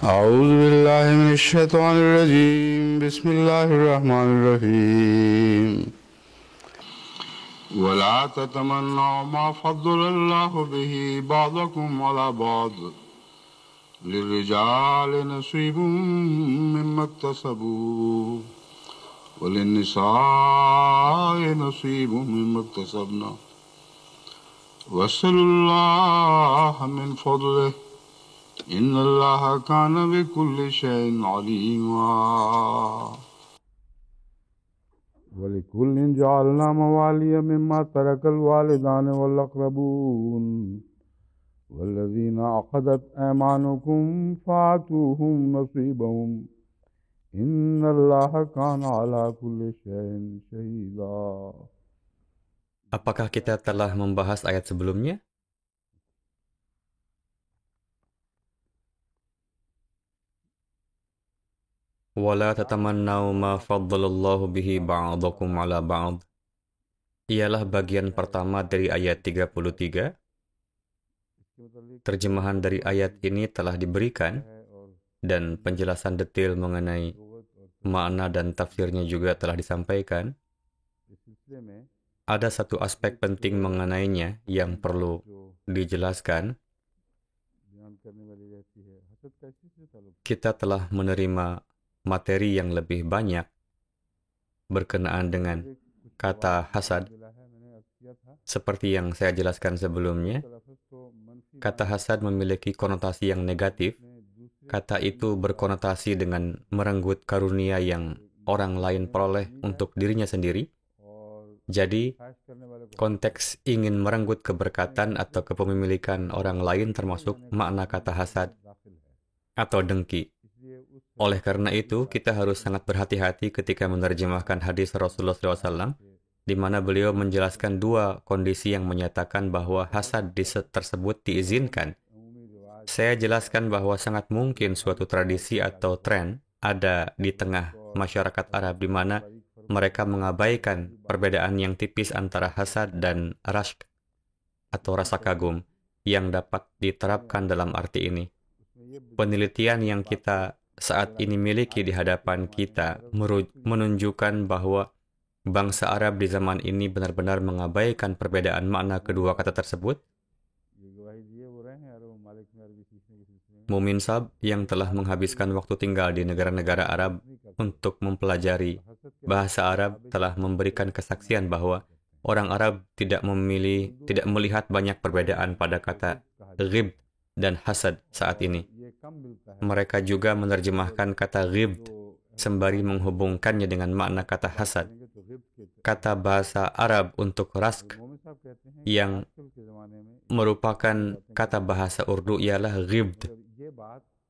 أعوذ بالله من الشيطان الرجيم بسم الله الرحمن الرحيم ولا تتمنوا ما فضل الله به بعضكم على بعض للرجال نصيب مما اكتسبوا وللنساء نصيب مما اكتسبنا واسألوا الله من فضله إن الله كان بكل شيء عليما ولكل جعلنا موالي مما ترك الوالدان والأقربون والذين عقدت أيمانكم فآتوهم نصيبهم إن الله كان على كل شيء شهيدا. Apakah kita telah membahas ayat sebelumnya? Wala tatamannau ma faddalallahu bihi ba'dakum ala ba'd. Ialah bagian pertama dari ayat 33. Terjemahan dari ayat ini telah diberikan dan penjelasan detail mengenai makna dan tafsirnya juga telah disampaikan. Ada satu aspek penting mengenainya yang perlu dijelaskan. Kita telah menerima materi yang lebih banyak berkenaan dengan kata hasad. Seperti yang saya jelaskan sebelumnya, kata hasad memiliki konotasi yang negatif. Kata itu berkonotasi dengan merenggut karunia yang orang lain peroleh untuk dirinya sendiri. Jadi, konteks ingin merenggut keberkatan atau kepemilikan orang lain termasuk makna kata hasad atau dengki. Oleh karena itu, kita harus sangat berhati-hati ketika menerjemahkan hadis Rasulullah SAW, di mana beliau menjelaskan dua kondisi yang menyatakan bahwa hasad tersebut diizinkan. Saya jelaskan bahwa sangat mungkin suatu tradisi atau tren ada di tengah masyarakat Arab di mana mereka mengabaikan perbedaan yang tipis antara hasad dan rashk atau rasa kagum yang dapat diterapkan dalam arti ini. Penelitian yang kita saat ini miliki di hadapan kita menunjukkan bahwa bangsa Arab di zaman ini benar-benar mengabaikan perbedaan makna kedua kata tersebut. Mumin Sab yang telah menghabiskan waktu tinggal di negara-negara Arab untuk mempelajari bahasa Arab telah memberikan kesaksian bahwa orang Arab tidak melihat banyak perbedaan pada kata ghib dan hasad saat ini. Mereka juga menerjemahkan kata ghib sembari menghubungkannya dengan makna kata hasad. Kata bahasa Arab untuk rask yang merupakan kata bahasa Urdu ialah ghibd.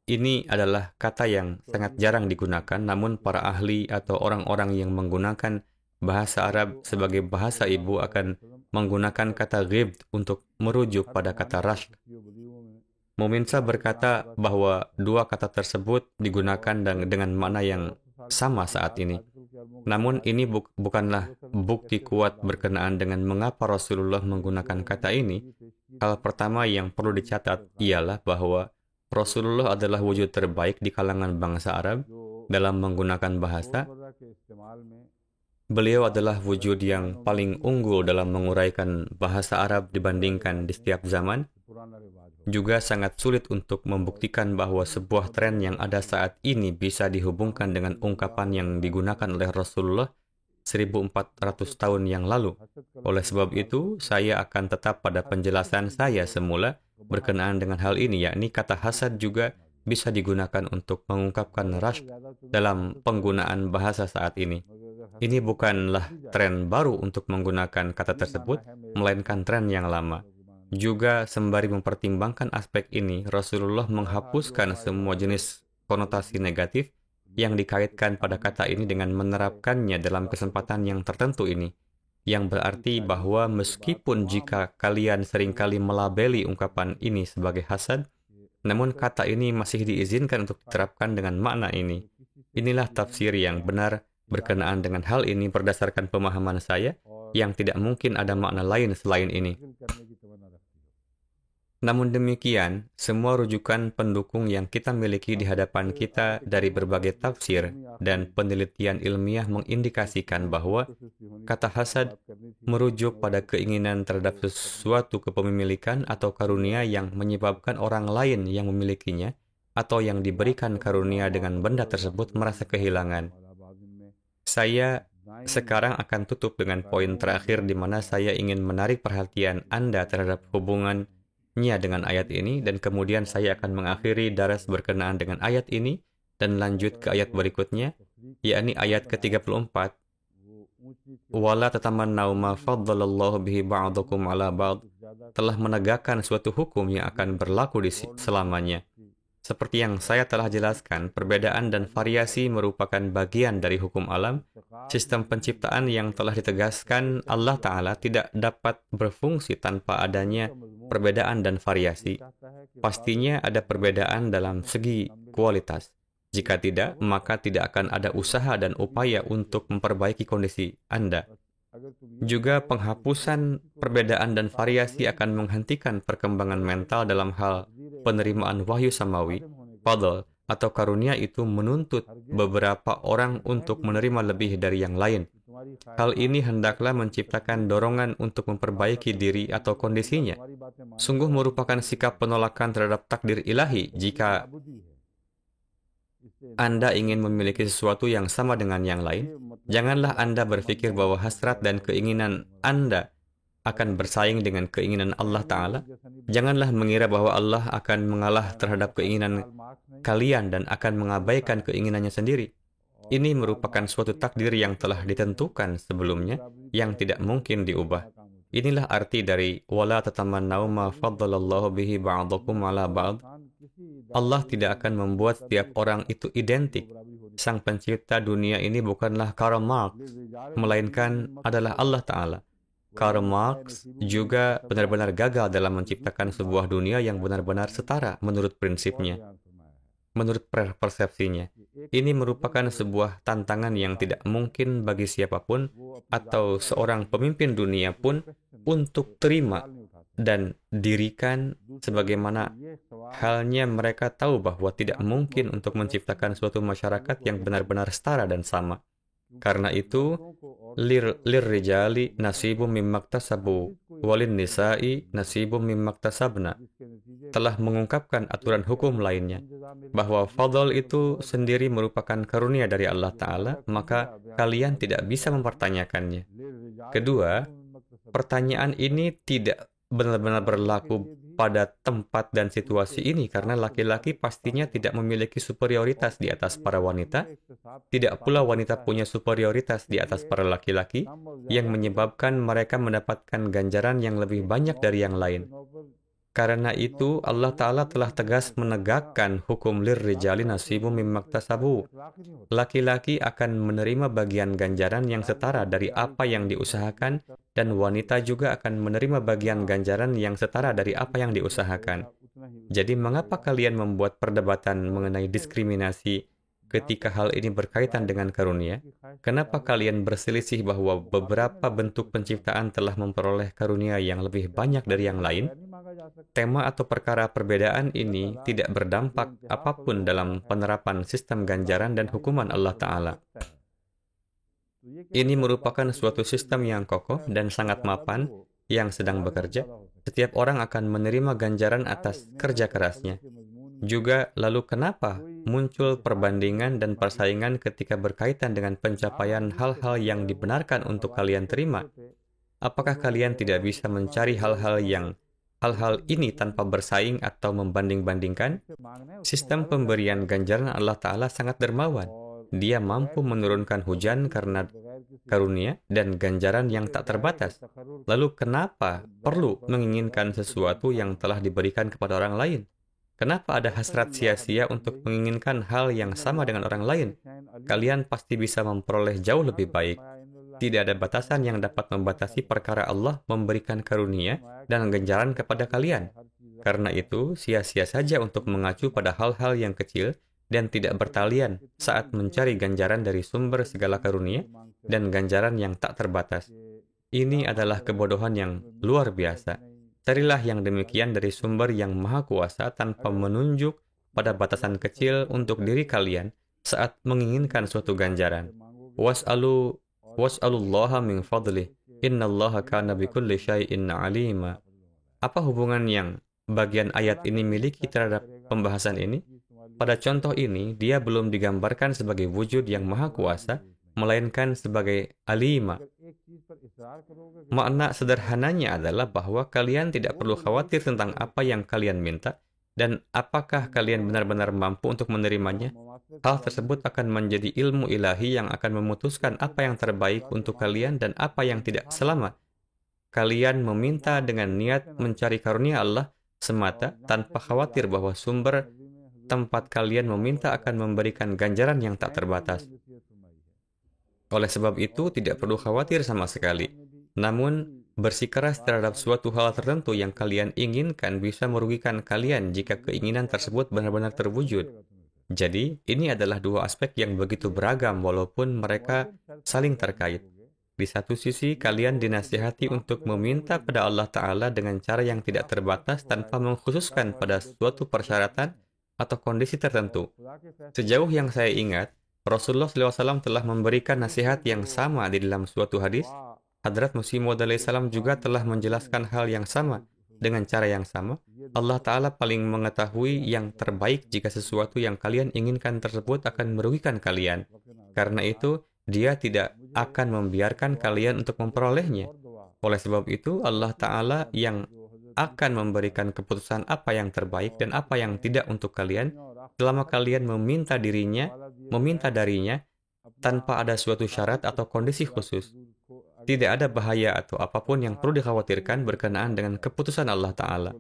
Ini adalah kata yang sangat jarang digunakan, namun para ahli atau orang-orang yang menggunakan bahasa Arab sebagai bahasa ibu akan menggunakan kata ghibd untuk merujuk pada kata rashk. Muminsa berkata bahwa dua kata tersebut digunakan dengan makna yang sama saat ini. Namun ini bukanlah bukti kuat berkenaan dengan mengapa Rasulullah menggunakan kata ini. Hal pertama yang perlu dicatat ialah bahwa Rasulullah adalah wujud terbaik di kalangan bangsa Arab dalam menggunakan bahasa. Beliau adalah wujud yang paling unggul dalam menguraikan bahasa Arab dibandingkan di setiap zaman. Juga sangat sulit untuk membuktikan bahwa sebuah tren yang ada saat ini bisa dihubungkan dengan ungkapan yang digunakan oleh Rasulullah 1400 tahun yang lalu. Oleh sebab itu, saya akan tetap pada penjelasan saya semula berkenaan dengan hal ini, yakni kata hasad juga bisa digunakan untuk mengungkapkan rashk dalam penggunaan bahasa saat ini. Ini bukanlah tren baru untuk menggunakan kata tersebut, melainkan tren yang lama. Juga sembari mempertimbangkan aspek ini, Rasulullah menghapuskan semua jenis konotasi negatif yang dikaitkan pada kata ini dengan menerapkannya dalam kesempatan yang tertentu ini. Yang berarti bahwa meskipun jika kalian seringkali melabeli ungkapan ini sebagai hasad, namun kata ini masih diizinkan untuk diterapkan dengan makna ini. Inilah tafsir yang benar berkenaan dengan hal ini berdasarkan pemahaman saya, yang tidak mungkin ada makna lain selain ini. Namun demikian, semua rujukan pendukung yang kita miliki di hadapan kita dari berbagai tafsir dan penelitian ilmiah mengindikasikan bahwa kata hasad merujuk pada keinginan terhadap sesuatu kepemilikan atau karunia yang menyebabkan orang lain yang memilikinya atau yang diberikan karunia dengan benda tersebut merasa kehilangan. Saya sekarang akan tutup dengan poin terakhir di mana saya ingin menarik perhatian Anda terhadap hubungannya dengan ayat ini, dan kemudian saya akan mengakhiri daras berkenaan dengan ayat ini dan lanjut ke ayat berikutnya, yakni ayat ke-34. Wala tatamannau ma faddalallahu bihi ba'dakum ala ba'd, telah menegakkan suatu hukum yang akan berlaku selamanya. Seperti yang saya telah jelaskan, perbedaan dan variasi merupakan bagian dari hukum alam. Sistem penciptaan yang telah ditegaskan Allah Ta'ala tidak dapat berfungsi tanpa adanya perbedaan dan variasi. Pastinya ada perbedaan dalam segi kualitas. Jika tidak, maka tidak akan ada usaha dan upaya untuk memperbaiki kondisi Anda. Juga penghapusan perbedaan dan variasi akan menghentikan perkembangan mental dalam hal penerimaan wahyu samawi, fadl, atau karunia itu menuntut beberapa orang untuk menerima lebih dari yang lain. Hal ini hendaklah menciptakan dorongan untuk memperbaiki diri atau kondisinya. Sungguh merupakan sikap penolakan terhadap takdir ilahi jika Anda ingin memiliki sesuatu yang sama dengan yang lain. Janganlah Anda berpikir bahwa hasrat dan keinginan Anda akan bersaing dengan keinginan Allah Ta'ala. Janganlah mengira bahwa Allah akan mengalah terhadap keinginan kalian dan akan mengabaikan keinginannya sendiri. Ini merupakan suatu takdir yang telah ditentukan sebelumnya, yang tidak mungkin diubah. Inilah arti dari wala tatamannau ma faddalallahu bihi ba'dakum ala ba'd. Allah tidak akan membuat setiap orang itu identik. Sang pencipta dunia ini bukanlah Karl Marx, melainkan adalah Allah Ta'ala. Karl Marx juga benar-benar gagal dalam menciptakan sebuah dunia yang benar-benar setara menurut prinsipnya, menurut persepsinya. Ini merupakan sebuah tantangan yang tidak mungkin bagi siapapun atau seorang pemimpin dunia pun untuk terima dan dirikan, sebagaimana halnya mereka tahu bahwa tidak mungkin untuk menciptakan suatu masyarakat yang benar-benar setara dan sama. Karena itu, lirrijali nasibum mimmaktasabu walin nisa'i nasibum mimmaktasabna telah mengungkapkan aturan hukum lainnya, bahwa fadl itu sendiri merupakan karunia dari Allah Ta'ala, maka kalian tidak bisa mempertanyakannya. Kedua, pertanyaan ini tidak benar-benar berlaku pada tempat dan situasi ini, karena laki-laki pastinya tidak memiliki superioritas di atas para wanita. Tidak pula wanita punya superioritas di atas para laki-laki, yang menyebabkan mereka mendapatkan ganjaran yang lebih banyak dari yang lain. Karena itu, Allah Ta'ala telah tegas menegakkan hukum lirrijali nasibum mimmaktasabu. Laki-laki akan menerima bagian ganjaran yang setara dari apa yang diusahakan, dan wanita juga akan menerima bagian ganjaran yang setara dari apa yang diusahakan. Jadi, mengapa kalian membuat perdebatan mengenai diskriminasi ketika hal ini berkaitan dengan karunia? Kenapa kalian berselisih bahwa beberapa bentuk penciptaan telah memperoleh karunia yang lebih banyak dari yang lain? Tema atau perkara perbedaan ini tidak berdampak apapun dalam penerapan sistem ganjaran dan hukuman Allah Ta'ala. Ini merupakan suatu sistem yang kokoh dan sangat mapan yang sedang bekerja. Setiap orang akan menerima ganjaran atas kerja kerasnya. Juga, lalu kenapa muncul perbandingan dan persaingan ketika berkaitan dengan pencapaian hal-hal yang dibenarkan untuk kalian terima? Apakah kalian tidak bisa mencari hal-hal ini tanpa bersaing atau membanding-bandingkan? Sistem pemberian ganjaran Allah Ta'ala sangat dermawan. Dia mampu menurunkan hujan karena karunia dan ganjaran yang tak terbatas. Lalu kenapa perlu menginginkan sesuatu yang telah diberikan kepada orang lain? Kenapa ada hasrat sia-sia untuk menginginkan hal yang sama dengan orang lain? Kalian pasti bisa memperoleh jauh lebih baik. Tidak ada batasan yang dapat membatasi perkara Allah memberikan karunia dan ganjaran kepada kalian. Karena itu, sia-sia saja untuk mengacu pada hal-hal yang kecil dan tidak bertalian saat mencari ganjaran dari sumber segala karunia dan ganjaran yang tak terbatas. Ini adalah kebodohan yang luar biasa. Carilah yang demikian dari sumber yang maha kuasa tanpa menunjuk pada batasan kecil untuk diri kalian saat menginginkan suatu ganjaran. Was'alullaha min fadlih. Innallaha kana bikulli syai'in alima. Apa hubungan yang bagian ayat ini miliki terhadap pembahasan ini? Pada contoh ini, dia belum digambarkan sebagai wujud yang maha kuasa, melainkan sebagai alima. Makna sederhananya adalah bahwa kalian tidak perlu khawatir tentang apa yang kalian minta, dan apakah kalian benar-benar mampu untuk menerimanya. Hal tersebut akan menjadi ilmu ilahi yang akan memutuskan apa yang terbaik untuk kalian dan apa yang tidak, selama kalian meminta dengan niat mencari karunia Allah semata tanpa khawatir bahwa sumber tempat kalian meminta akan memberikan ganjaran yang tak terbatas. Oleh sebab itu, tidak perlu khawatir sama sekali. Namun, bersikeras terhadap suatu hal tertentu yang kalian inginkan bisa merugikan kalian jika keinginan tersebut benar-benar terwujud. Jadi, ini adalah dua aspek yang begitu beragam walaupun mereka saling terkait. Di satu sisi, kalian dinasihati untuk meminta pada Allah Ta'ala dengan cara yang tidak terbatas tanpa mengkhususkan pada suatu persyaratan atau kondisi tertentu. Sejauh yang saya ingat, Rasulullah SAW telah memberikan nasihat yang sama di dalam suatu hadis. Hadrat Masih Maud alaihissalam juga telah menjelaskan hal yang sama dengan cara yang sama. Allah Ta'ala paling mengetahui yang terbaik jika sesuatu yang kalian inginkan tersebut akan merugikan kalian. Karena itu, Dia tidak akan membiarkan kalian untuk memperolehnya. Oleh sebab itu, Allah Ta'ala yang akan memberikan keputusan apa yang terbaik dan apa yang tidak untuk kalian, selama kalian meminta darinya tanpa ada suatu syarat atau kondisi khusus. Tidak ada bahaya atau apapun yang perlu dikhawatirkan berkenaan dengan keputusan Allah Ta'ala.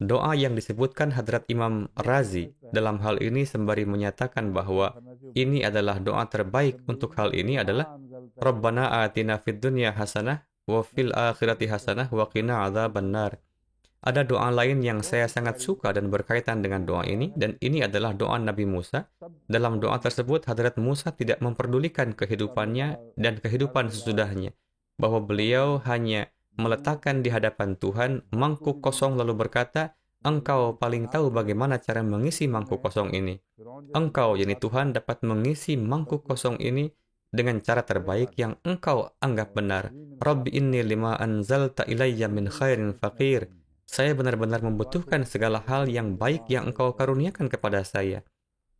Doa yang disebutkan Hadrat Imam Razi dalam hal ini sembari menyatakan bahwa ini adalah doa terbaik untuk hal ini adalah Rabbana atina fid dunya hasanah wa fil akhirati hasanah wa qina adzabannar. Ada doa lain yang saya sangat suka dan berkaitan dengan doa ini, dan ini adalah doa Nabi Musa. Dalam doa tersebut, Hadrat Musa tidak memperdulikan kehidupannya dan kehidupan sesudahnya, bahwa beliau hanya meletakkan di hadapan Tuhan mangkuk kosong lalu berkata, Engkau paling tahu bagaimana cara mengisi mangkuk kosong ini. Engkau, yakni Tuhan, dapat mengisi mangkuk kosong ini dengan cara terbaik yang engkau anggap benar. Rabbi inni lima anzalta ilayya min khairin faqir. Saya benar-benar membutuhkan segala hal yang baik yang engkau karuniakan kepada saya.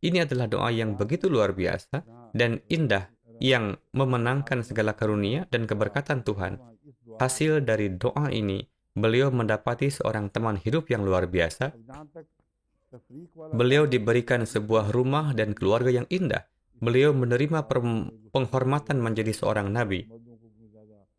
Ini adalah doa yang begitu luar biasa dan indah yang memenangkan segala karunia dan keberkatan Tuhan. Hasil dari doa ini, beliau mendapati seorang teman hidup yang luar biasa. Beliau diberikan sebuah rumah dan keluarga yang indah. Beliau menerima penghormatan menjadi seorang nabi.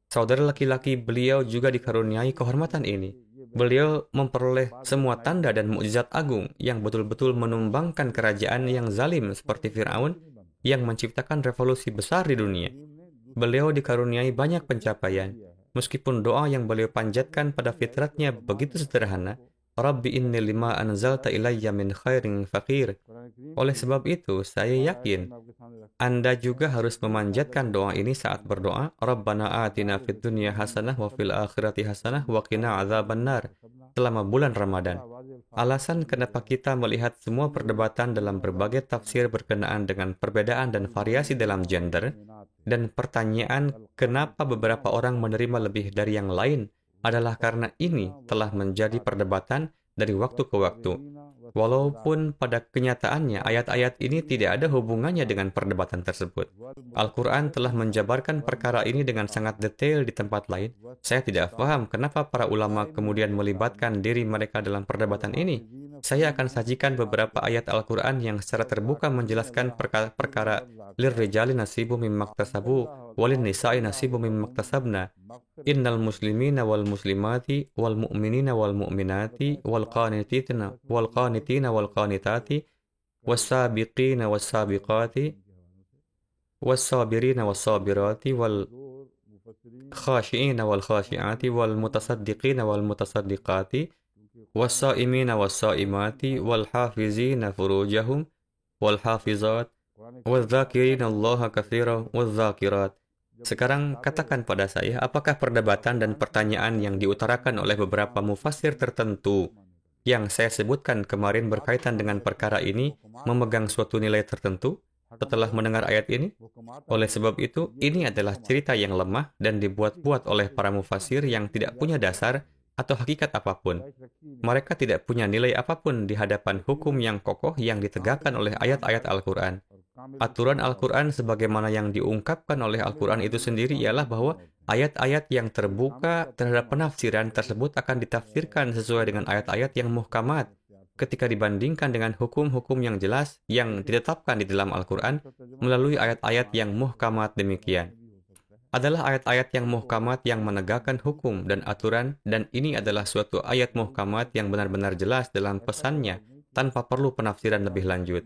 Saudara laki-laki beliau juga dikaruniai kehormatan ini. Beliau memperoleh semua tanda dan mukjizat agung yang betul-betul menumbangkan kerajaan yang zalim seperti Fir'aun yang menciptakan revolusi besar di dunia. Beliau dikaruniai banyak pencapaian. Meskipun doa yang beliau panjatkan pada fitratnya begitu sederhana, Rabbi inni lima anzalta ilayya min khairin faqir. Oleh sebab itu, saya yakin Anda juga harus memanjatkan doa ini saat berdoa, Rabbana atina fid dunya hasanah wa fil akhirati hasanah wa qina adzabannar, selama bulan Ramadan. Alasan kenapa kita melihat semua perdebatan dalam berbagai tafsir berkenaan dengan perbedaan dan variasi dalam gender, dan pertanyaan kenapa beberapa orang menerima lebih dari yang lain, adalah karena ini telah menjadi perdebatan dari waktu ke waktu. Walaupun pada kenyataannya ayat-ayat ini tidak ada hubungannya dengan perdebatan tersebut. Al-Quran telah menjabarkan perkara ini dengan sangat detail di tempat lain. Saya tidak paham kenapa para ulama kemudian melibatkan diri mereka dalam perdebatan ini. Saya akan sajikan beberapa ayat Al-Quran yang secara terbuka menjelaskan perkara lirrijali nasibu mimma iktasabu walin nisa'i nasibu mimma iktasabna. Innal muslimina wal muslimati wal mu'minina wal mu'minati wal qanitina wal qanitati was sabiqina was sabiqati was sabirina was sabirati wal khashiina wal khashiati wal mutasaddiqina wal mutasaddiqati was saimina was saimati wal hafizina furujahum wal hafizat wal dzakirina Allaha katsiran wal dzakirat. Sekarang katakan pada saya, apakah perdebatan dan pertanyaan yang diutarakan oleh beberapa mufassir tertentu yang saya sebutkan kemarin berkaitan dengan perkara ini memegang suatu nilai tertentu setelah mendengar ayat ini? Oleh sebab itu, ini adalah cerita yang lemah dan dibuat-buat oleh para mufasir yang tidak punya dasar atau hakikat apapun. Mereka tidak punya nilai apapun di hadapan hukum yang kokoh yang ditegakkan oleh ayat-ayat Al-Quran. Aturan Al-Quran sebagaimana yang diungkapkan oleh Al-Quran itu sendiri ialah bahwa ayat-ayat yang terbuka terhadap penafsiran tersebut akan ditafsirkan sesuai dengan ayat-ayat yang muhkamat ketika dibandingkan dengan hukum-hukum yang jelas yang ditetapkan di dalam Al-Quran melalui ayat-ayat yang muhkamat demikian. Adalah ayat-ayat yang muhkamat yang menegakkan hukum dan aturan, dan ini adalah suatu ayat muhkamat yang benar-benar jelas dalam pesannya tanpa perlu penafsiran lebih lanjut.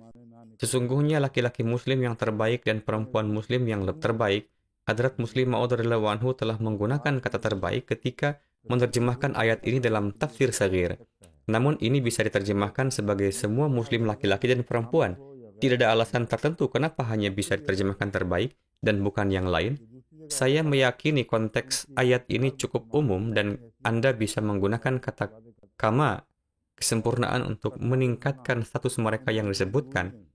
Sesungguhnya laki-laki muslim yang terbaik dan perempuan muslim yang terbaik, Hadrat Muslim Maud radhiyallahu anhu telah menggunakan kata terbaik ketika menerjemahkan ayat ini dalam tafsir Saghir. Namun ini bisa diterjemahkan sebagai semua muslim laki-laki dan perempuan. Tidak ada alasan tertentu kenapa hanya bisa diterjemahkan terbaik dan bukan yang lain. Saya meyakini konteks ayat ini cukup umum dan Anda bisa menggunakan kata kama, kesempurnaan untuk meningkatkan status mereka yang disebutkan.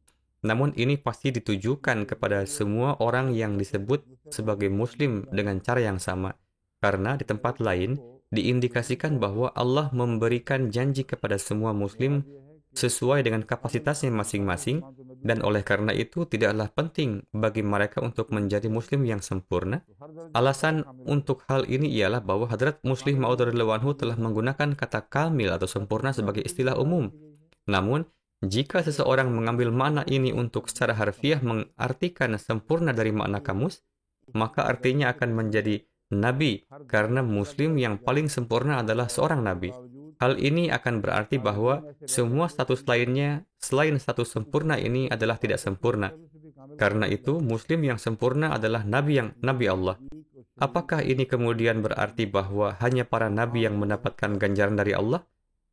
Namun ini pasti ditujukan kepada semua orang yang disebut sebagai muslim dengan cara yang sama. Karena di tempat lain diindikasikan bahwa Allah memberikan janji kepada semua muslim sesuai dengan kapasitasnya masing-masing, dan oleh karena itu tidaklah penting bagi mereka untuk menjadi muslim yang sempurna. Alasan untuk hal ini ialah bahwa Hadrat Muslim Maud radhiyallahu anhu telah menggunakan kata kamil atau sempurna sebagai istilah umum. Namun, jika seseorang mengambil makna ini untuk secara harfiah mengartikan sempurna dari makna kamus, maka artinya akan menjadi nabi, karena muslim yang paling sempurna adalah seorang nabi. Hal ini akan berarti bahwa semua status lainnya selain status sempurna ini adalah tidak sempurna. Karena itu, muslim yang sempurna adalah nabi Allah. Apakah ini kemudian berarti bahwa hanya para nabi yang mendapatkan ganjaran dari Allah?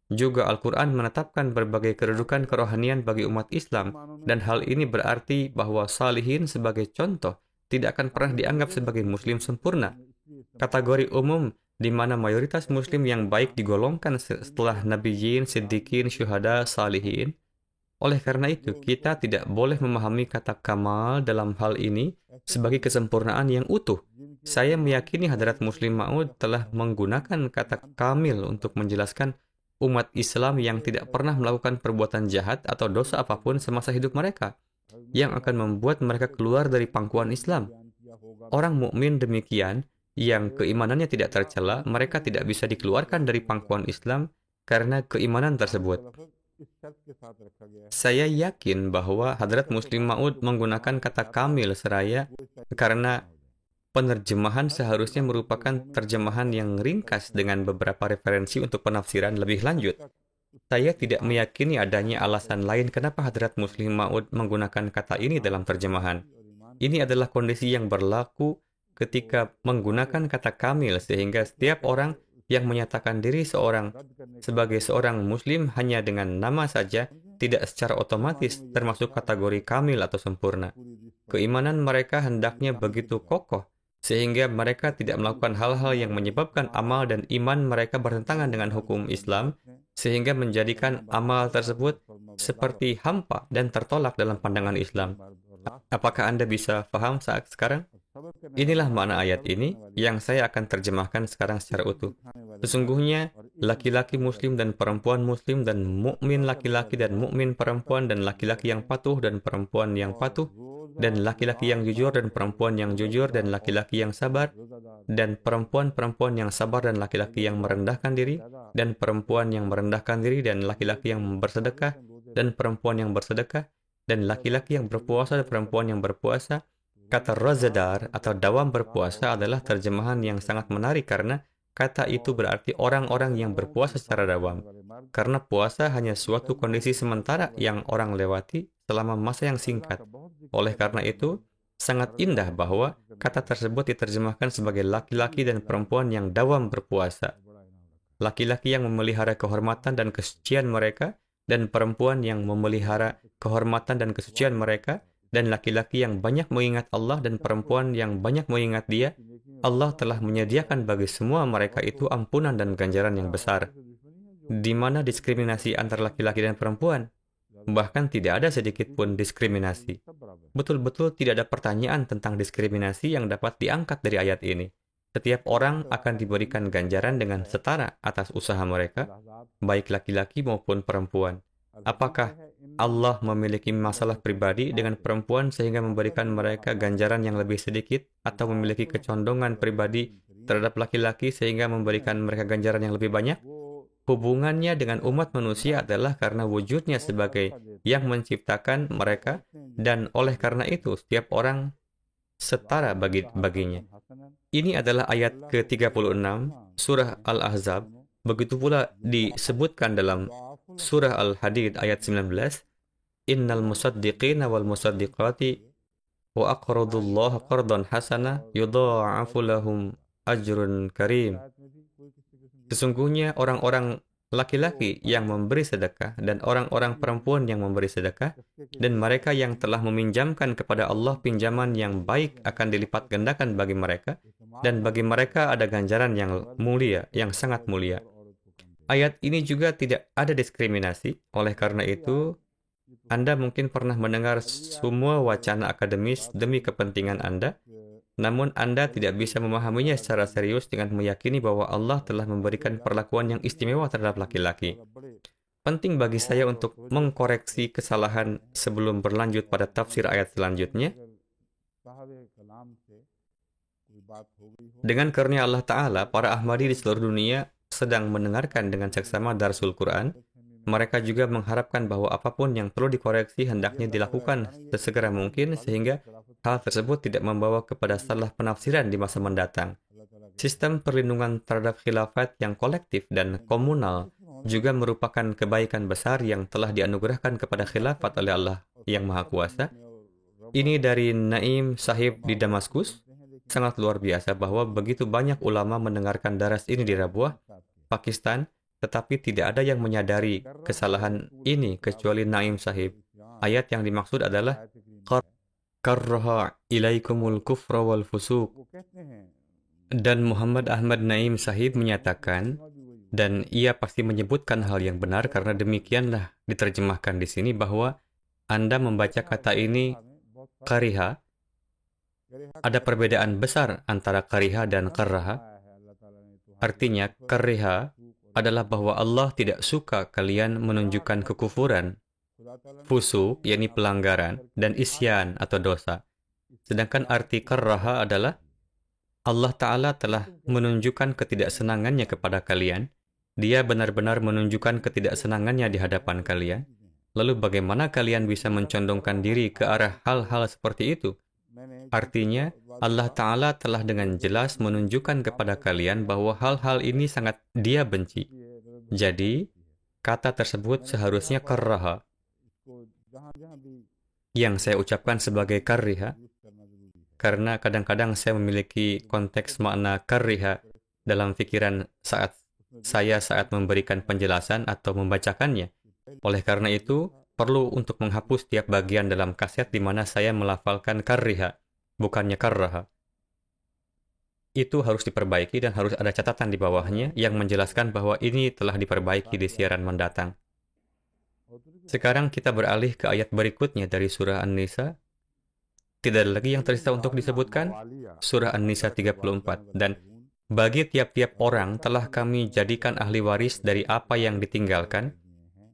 Juga Al-Quran menetapkan berbagai kedudukan kerohanian bagi umat Islam, dan hal ini berarti bahwa salihin sebagai contoh tidak akan pernah dianggap sebagai muslim sempurna. Kategori umum di mana mayoritas muslim yang baik digolongkan setelah nabiyyin, siddiqin, syuhada, salihin. Oleh karena itu, kita tidak boleh memahami kata kamal dalam hal ini sebagai kesempurnaan yang utuh. Saya meyakini Hadrat Muslim Maud telah menggunakan kata kamil untuk menjelaskan umat Islam yang tidak pernah melakukan perbuatan jahat atau dosa apapun semasa hidup mereka, yang akan membuat mereka keluar dari pangkuan Islam. Orang mukmin demikian, yang keimanannya tidak tercela, mereka tidak bisa dikeluarkan dari pangkuan Islam karena keimanan tersebut. Saya yakin bahwa Hadrat Muslim Maud menggunakan kata kamil seraya karena penerjemahan seharusnya merupakan terjemahan yang ringkas dengan beberapa referensi untuk penafsiran lebih lanjut. Saya tidak meyakini adanya alasan lain kenapa Hadrat Muslim Maud menggunakan kata ini dalam terjemahan. Ini adalah kondisi yang berlaku ketika menggunakan kata kamil, sehingga setiap orang yang menyatakan diri sebagai seorang muslim hanya dengan nama saja tidak secara otomatis termasuk kategori kamil atau sempurna. Keimanan mereka hendaknya begitu kokoh sehingga mereka tidak melakukan hal-hal yang menyebabkan amal dan iman mereka bertentangan dengan hukum Islam, sehingga menjadikan amal tersebut seperti hampa dan tertolak dalam pandangan Islam. Apakah Anda bisa paham saat sekarang? Inilah makna ayat ini yang saya akan terjemahkan sekarang secara utuh. Sesungguhnya, laki-laki muslim dan perempuan muslim dan mukmin laki-laki dan mukmin perempuan dan laki-laki yang patuh dan perempuan yang patuh dan laki-laki yang jujur dan perempuan yang jujur dan laki-laki yang sabar dan perempuan-perempuan yang sabar dan laki-laki yang merendahkan diri dan perempuan yang merendahkan diri dan laki-laki yang bersedekah dan perempuan yang bersedekah dan laki-laki yang berpuasa dan perempuan yang berpuasa. Kata razadar atau dawam berpuasa adalah terjemahan yang sangat menarik karena kata itu berarti orang-orang yang berpuasa secara dawam. Karena puasa hanya suatu kondisi sementara yang orang lewati selama masa yang singkat. Oleh karena itu, sangat indah bahwa kata tersebut diterjemahkan sebagai laki-laki dan perempuan yang dawam berpuasa. Laki-laki yang memelihara kehormatan dan kesucian mereka dan perempuan yang memelihara kehormatan dan kesucian mereka, dan laki-laki yang banyak mengingat Allah dan perempuan yang banyak mengingat Dia, Allah telah menyediakan bagi semua mereka itu ampunan dan ganjaran yang besar. Di mana diskriminasi antara laki-laki dan perempuan? Bahkan tidak ada sedikit pun diskriminasi. Betul-betul tidak ada pertanyaan tentang diskriminasi yang dapat diangkat dari ayat ini. Setiap orang akan diberikan ganjaran dengan setara atas usaha mereka, baik laki-laki maupun perempuan. Apakah Allah memiliki masalah pribadi dengan perempuan sehingga memberikan mereka ganjaran yang lebih sedikit, atau memiliki kecondongan pribadi terhadap laki-laki sehingga memberikan mereka ganjaran yang lebih banyak? Hubungannya dengan umat manusia adalah karena wujudnya sebagai yang menciptakan mereka, dan oleh karena itu setiap orang setara baginya. Ini adalah ayat ke-36 surah Al-Ahzab. Begitu pula disebutkan dalam surah Al-Hadid ayat 19, Innal musaddiqina wal musaddiqati wa aqradullaha qardan hasana yudha'afu lahum ajrun karim. Sesungguhnya orang-orang laki-laki yang memberi sedekah dan orang-orang perempuan yang memberi sedekah, dan mereka yang telah meminjamkan kepada Allah pinjaman yang baik akan dilipat gandakan bagi mereka, dan bagi mereka ada ganjaran yang mulia, yang sangat mulia. Ayat ini juga tidak ada diskriminasi. Oleh karena itu, Anda mungkin pernah mendengar semua wacana akademis demi kepentingan Anda, namun Anda tidak bisa memahaminya secara serius dengan meyakini bahwa Allah telah memberikan perlakuan yang istimewa terhadap laki-laki. Penting bagi saya untuk mengkoreksi kesalahan sebelum berlanjut pada tafsir ayat selanjutnya. Dengan karunia Allah Ta'ala, para Ahmadi di seluruh dunia sedang mendengarkan dengan seksama Darsul Quran. Mereka juga mengharapkan bahwa apapun yang perlu dikoreksi hendaknya dilakukan sesegera mungkin, sehingga hal tersebut tidak membawa kepada salah penafsiran di masa mendatang. Sistem perlindungan terhadap khilafat yang kolektif dan komunal juga merupakan kebaikan besar yang telah dianugerahkan kepada khilafat oleh Allah yang Maha Kuasa. Ini dari Naim Sahib di Damaskus. Sangat luar biasa bahwa begitu banyak ulama mendengarkan daras ini di Rabuah, Pakistan, tetapi tidak ada yang menyadari kesalahan ini kecuali Naim Sahib. Ayat yang dimaksud adalah karraha ilaikumul kufra wal fusuq. Dan Muhammad Ahmad Naim Sahib menyatakan, dan ia pasti menyebutkan hal yang benar karena demikianlah diterjemahkan di sini, bahwa Anda membaca kata ini kariha. Ada perbedaan besar antara kariha dan karraha. Artinya kariha adalah bahwa Allah tidak suka kalian menunjukkan kekufuran, fusuk, yakni pelanggaran, dan isyan atau dosa. Sedangkan arti karraha adalah Allah Ta'ala telah menunjukkan ketidaksenangannya kepada kalian. Dia benar-benar menunjukkan ketidaksenangannya di hadapan kalian. Lalu bagaimana kalian bisa mencondongkan diri ke arah hal-hal seperti itu? Artinya, Allah Ta'ala telah dengan jelas menunjukkan kepada kalian bahwa hal-hal ini sangat Dia benci. Jadi, kata tersebut seharusnya karraha. Yang saya ucapkan sebagai karriha, karena kadang-kadang saya memiliki konteks makna karriha dalam pikiran saat memberikan penjelasan atau membacakannya. Oleh karena itu, perlu untuk menghapus tiap bagian dalam kaset di mana saya melafalkan karriha, bukannya karraha. Itu harus diperbaiki dan harus ada catatan di bawahnya yang menjelaskan bahwa ini telah diperbaiki di siaran mendatang. Sekarang kita beralih ke ayat berikutnya dari surah An-Nisa. Tidak ada lagi yang tersisa untuk disebutkan. Surah An-Nisa 34. Dan bagi tiap-tiap orang telah kami jadikan ahli waris dari apa yang ditinggalkan,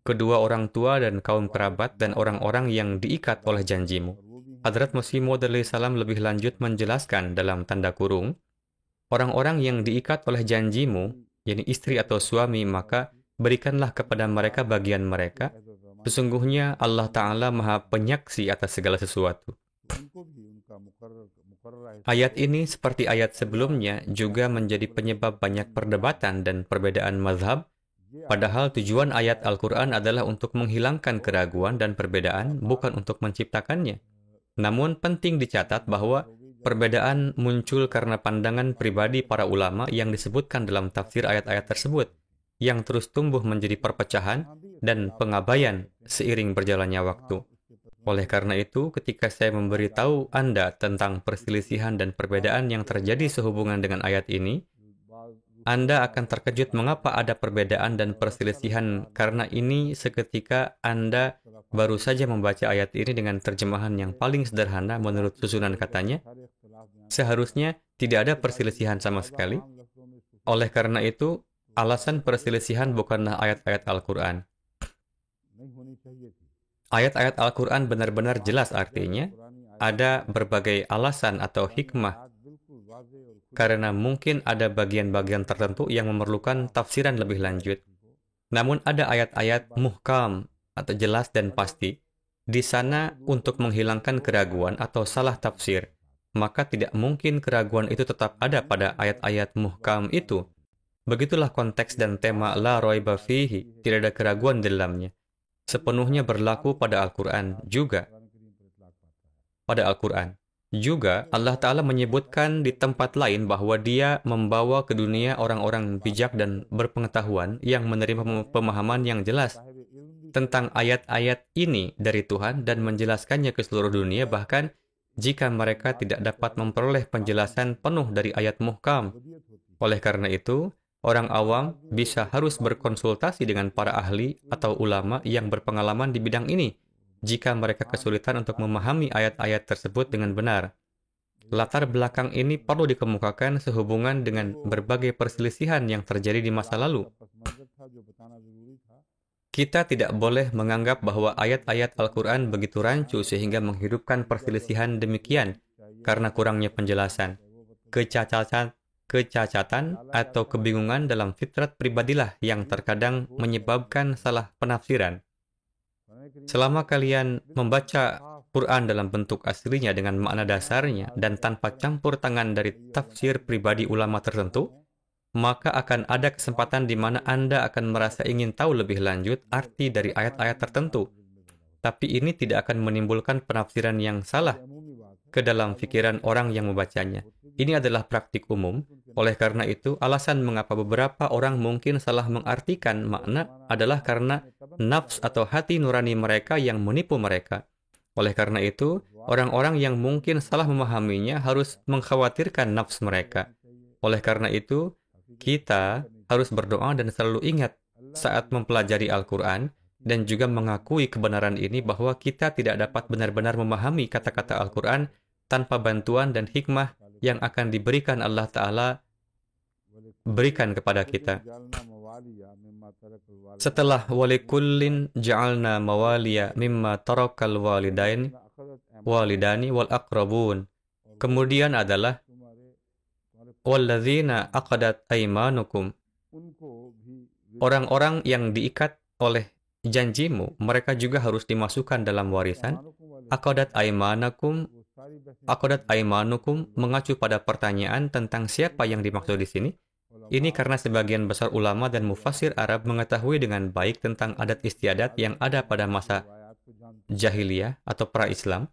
kedua orang tua dan kaum kerabat dan orang-orang yang diikat oleh janjimu. Hadrat Masih Maud alaihissalam lebih lanjut menjelaskan dalam tanda kurung, orang-orang yang diikat oleh janjimu, yakni istri atau suami, maka berikanlah kepada mereka bagian mereka. Sesungguhnya Allah Ta'ala Maha Penyaksi atas segala sesuatu. Ayat ini seperti ayat sebelumnya juga menjadi penyebab banyak perdebatan dan perbedaan mazhab. Padahal tujuan ayat Al-Quran adalah untuk menghilangkan keraguan dan perbedaan, bukan untuk menciptakannya. Namun penting dicatat bahwa perbedaan muncul karena pandangan pribadi para ulama yang disebutkan dalam tafsir ayat-ayat tersebut, yang terus tumbuh menjadi perpecahan dan pengabaian seiring berjalannya waktu. Oleh karena itu, ketika saya memberitahu Anda tentang perselisihan dan perbedaan yang terjadi sehubungan dengan ayat ini, Anda akan terkejut mengapa ada perbedaan dan perselisihan, karena ini seketika Anda baru saja membaca ayat ini dengan terjemahan yang paling sederhana menurut susunan katanya. Seharusnya tidak ada perselisihan sama sekali. Oleh karena itu, alasan perselisihan bukanlah ayat-ayat Al-Quran. Ayat-ayat Al-Quran benar-benar jelas artinya. Ada berbagai alasan atau hikmah, karena mungkin ada bagian-bagian tertentu yang memerlukan tafsiran lebih lanjut. Namun ada ayat-ayat muhkam atau jelas dan pasti. Di sana untuk menghilangkan keraguan atau salah tafsir. Maka tidak mungkin keraguan itu tetap ada pada ayat-ayat muhkam itu. Begitulah konteks dan tema la raiba fihi, tidak ada keraguan di dalamnya. Sepenuhnya berlaku pada Al-Quran juga. Pada Al-Quran juga, Allah Ta'ala menyebutkan di tempat lain bahwa Dia membawa ke dunia orang-orang bijak dan berpengetahuan yang menerima pemahaman yang jelas tentang ayat-ayat ini dari Tuhan dan menjelaskannya ke seluruh dunia, bahkan jika mereka tidak dapat memperoleh penjelasan penuh dari ayat muhkam. Oleh karena itu, orang awam harus berkonsultasi dengan para ahli atau ulama yang berpengalaman di bidang ini jika mereka kesulitan untuk memahami ayat-ayat tersebut dengan benar. Latar belakang ini perlu dikemukakan sehubungan dengan berbagai perselisihan yang terjadi di masa lalu. Kita tidak boleh menganggap bahwa ayat-ayat Al-Quran begitu rancu sehingga menghidupkan perselisihan demikian karena kurangnya penjelasan. Kecacatan atau kebingungan dalam fitrat pribadilah yang terkadang menyebabkan salah penafsiran. Selama kalian membaca Quran dalam bentuk aslinya dengan makna dasarnya dan tanpa campur tangan dari tafsir pribadi ulama tertentu, maka akan ada kesempatan di mana Anda akan merasa ingin tahu lebih lanjut arti dari ayat-ayat tertentu. Tapi ini tidak akan menimbulkan penafsiran yang salah ke dalam pikiran orang yang membacanya. Ini adalah praktik umum. Oleh karena itu, alasan mengapa beberapa orang mungkin salah mengartikan makna adalah karena nafs atau hati nurani mereka yang menipu mereka. Oleh karena itu, orang-orang yang mungkin salah memahaminya harus mengkhawatirkan nafs mereka. Oleh karena itu, kita harus berdoa dan selalu ingat saat mempelajari Al-Quran dan juga mengakui kebenaran ini bahwa kita tidak dapat benar-benar memahami kata-kata Al-Quran tanpa bantuan dan hikmah yang akan diberikan Allah Ta'ala berikan kepada kita. Setelah walikullin ja'alna mawaliya mimma tarakal walidani wal aqrabun. Kemudian adalah walladzina aqadat aymanukum. Orang-orang yang diikat oleh janjimu, mereka juga harus dimasukkan dalam warisan. Aqadat aymanukum mengacu pada pertanyaan tentang siapa yang dimaksud di sini. Ini karena sebagian besar ulama dan mufassir Arab mengetahui dengan baik tentang adat istiadat yang ada pada masa jahiliyah atau pra-Islam.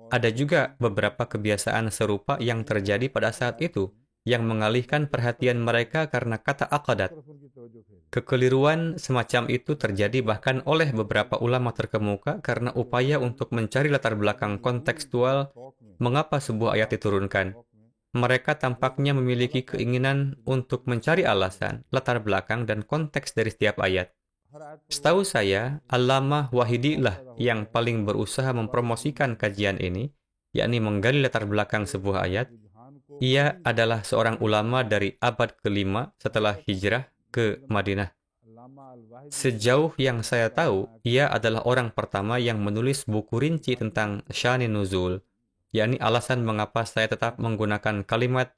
Ada juga beberapa kebiasaan serupa yang terjadi pada saat itu, yang mengalihkan perhatian mereka karena kata aqadat. Kekeliruan semacam itu terjadi bahkan oleh beberapa ulama terkemuka karena upaya untuk mencari latar belakang kontekstual mengapa sebuah ayat diturunkan. Mereka tampaknya memiliki keinginan untuk mencari alasan, latar belakang, dan konteks dari setiap ayat. Setahu saya, Allamah Wahidi lah yang paling berusaha mempromosikan kajian ini, yakni menggali latar belakang sebuah ayat. Ia adalah seorang ulama dari abad ke-5 setelah hijrah ke Madinah. Sejauh yang saya tahu, ia adalah orang pertama yang menulis buku rinci tentang Sya'nin Nuzul, yakni alasan mengapa saya tetap menggunakan kalimat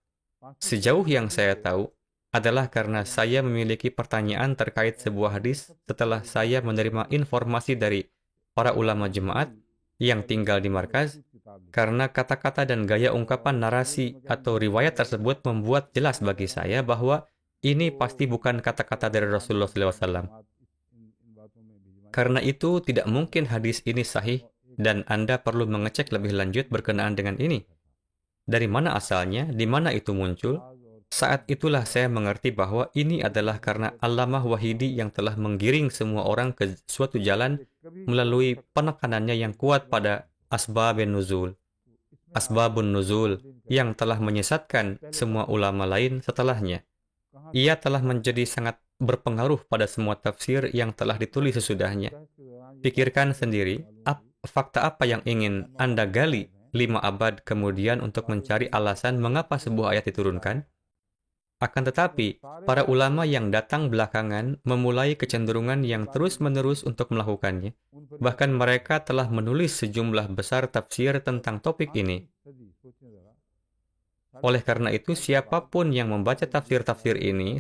sejauh yang saya tahu adalah karena saya memiliki pertanyaan terkait sebuah hadis setelah saya menerima informasi dari para ulama jemaat yang tinggal di markaz, karena kata-kata dan gaya ungkapan narasi atau riwayat tersebut membuat jelas bagi saya bahwa ini pasti bukan kata-kata dari Rasulullah SAW. Karena itu, tidak mungkin hadis ini sahih dan Anda perlu mengecek lebih lanjut berkenaan dengan ini. Dari mana asalnya, di mana itu muncul, Saat itulah saya mengerti bahwa ini adalah karena Allamah Wahidi yang telah menggiring semua orang ke suatu jalan melalui penekanannya yang kuat pada asbabun nuzul yang telah menyesatkan semua ulama lain setelahnya. Ia telah menjadi sangat berpengaruh pada semua tafsir yang telah ditulis sesudahnya. Pikirkan sendiri, fakta apa yang ingin Anda gali 5 abad kemudian untuk mencari alasan mengapa sebuah ayat diturunkan? Akan tetapi, para ulama yang datang belakangan memulai kecenderungan yang terus-menerus untuk melakukannya. Bahkan mereka telah menulis sejumlah besar tafsir tentang topik ini. Oleh karena itu, siapapun yang membaca tafsir-tafsir ini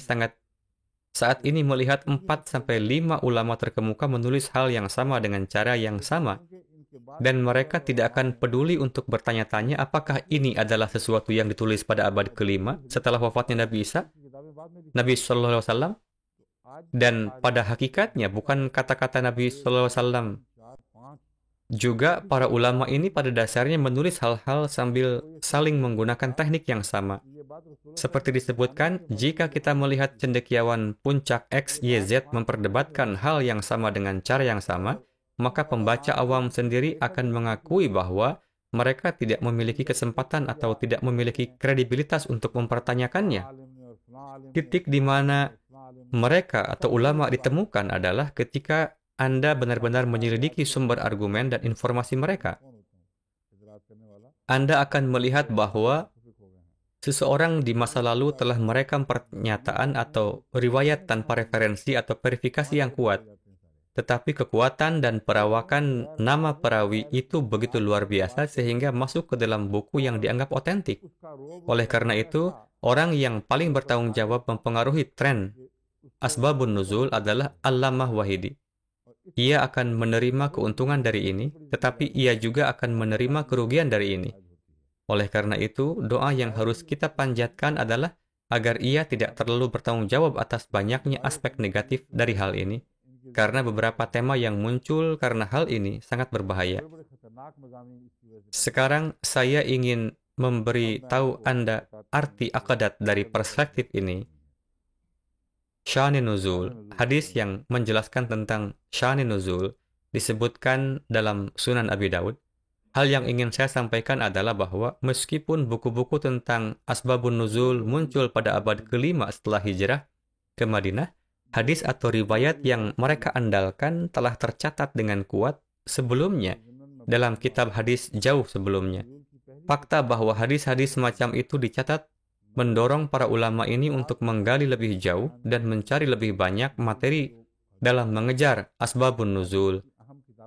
saat ini melihat 4-5 ulama terkemuka menulis hal yang sama dengan cara yang sama. Dan mereka tidak akan peduli untuk bertanya-tanya apakah ini adalah sesuatu yang ditulis pada abad ke-5 setelah wafatnya Nabi Isa, Nabi Sallallahu Alaihi Wasallam. Dan pada hakikatnya bukan kata-kata Nabi Sallallahu Alaihi Wasallam. Juga para ulama ini pada dasarnya menulis hal-hal sambil saling menggunakan teknik yang sama. Seperti disebutkan, jika kita melihat cendekiawan puncak X, Y, Z memperdebatkan hal yang sama dengan cara yang sama, maka pembaca awam sendiri akan mengakui bahwa mereka tidak memiliki kesempatan atau tidak memiliki kredibilitas untuk mempertanyakannya. Titik di mana mereka atau ulama ditemukan adalah ketika Anda benar-benar menyelidiki sumber argumen dan informasi mereka. Anda akan melihat bahwa seseorang di masa lalu telah merekam pernyataan atau riwayat tanpa referensi atau verifikasi yang kuat. Tetapi kekuatan dan perawakan nama perawi itu begitu luar biasa sehingga masuk ke dalam buku yang dianggap otentik. Oleh karena itu, orang yang paling bertanggung jawab mempengaruhi tren asbabun nuzul adalah Allamah Wahidi. Ia akan menerima keuntungan dari ini, tetapi ia juga akan menerima kerugian dari ini. Oleh karena itu, doa yang harus kita panjatkan adalah agar ia tidak terlalu bertanggung jawab atas banyaknya aspek negatif dari hal ini. Karena beberapa tema yang muncul karena hal ini sangat berbahaya. Sekarang saya ingin memberi tahu Anda arti akadat dari perspektif ini. Sya'ni nuzul, hadis yang menjelaskan tentang sya'ni nuzul disebutkan dalam Sunan Abi Daud. Hal yang ingin saya sampaikan adalah bahwa meskipun buku-buku tentang asbabun nuzul muncul pada abad ke-5 setelah hijrah ke Madinah, hadis atau riwayat yang mereka andalkan telah tercatat dengan kuat sebelumnya dalam kitab hadis jauh sebelumnya. Fakta bahwa hadis-hadis semacam itu dicatat mendorong para ulama ini untuk menggali lebih jauh dan mencari lebih banyak materi dalam mengejar asbabun nuzul.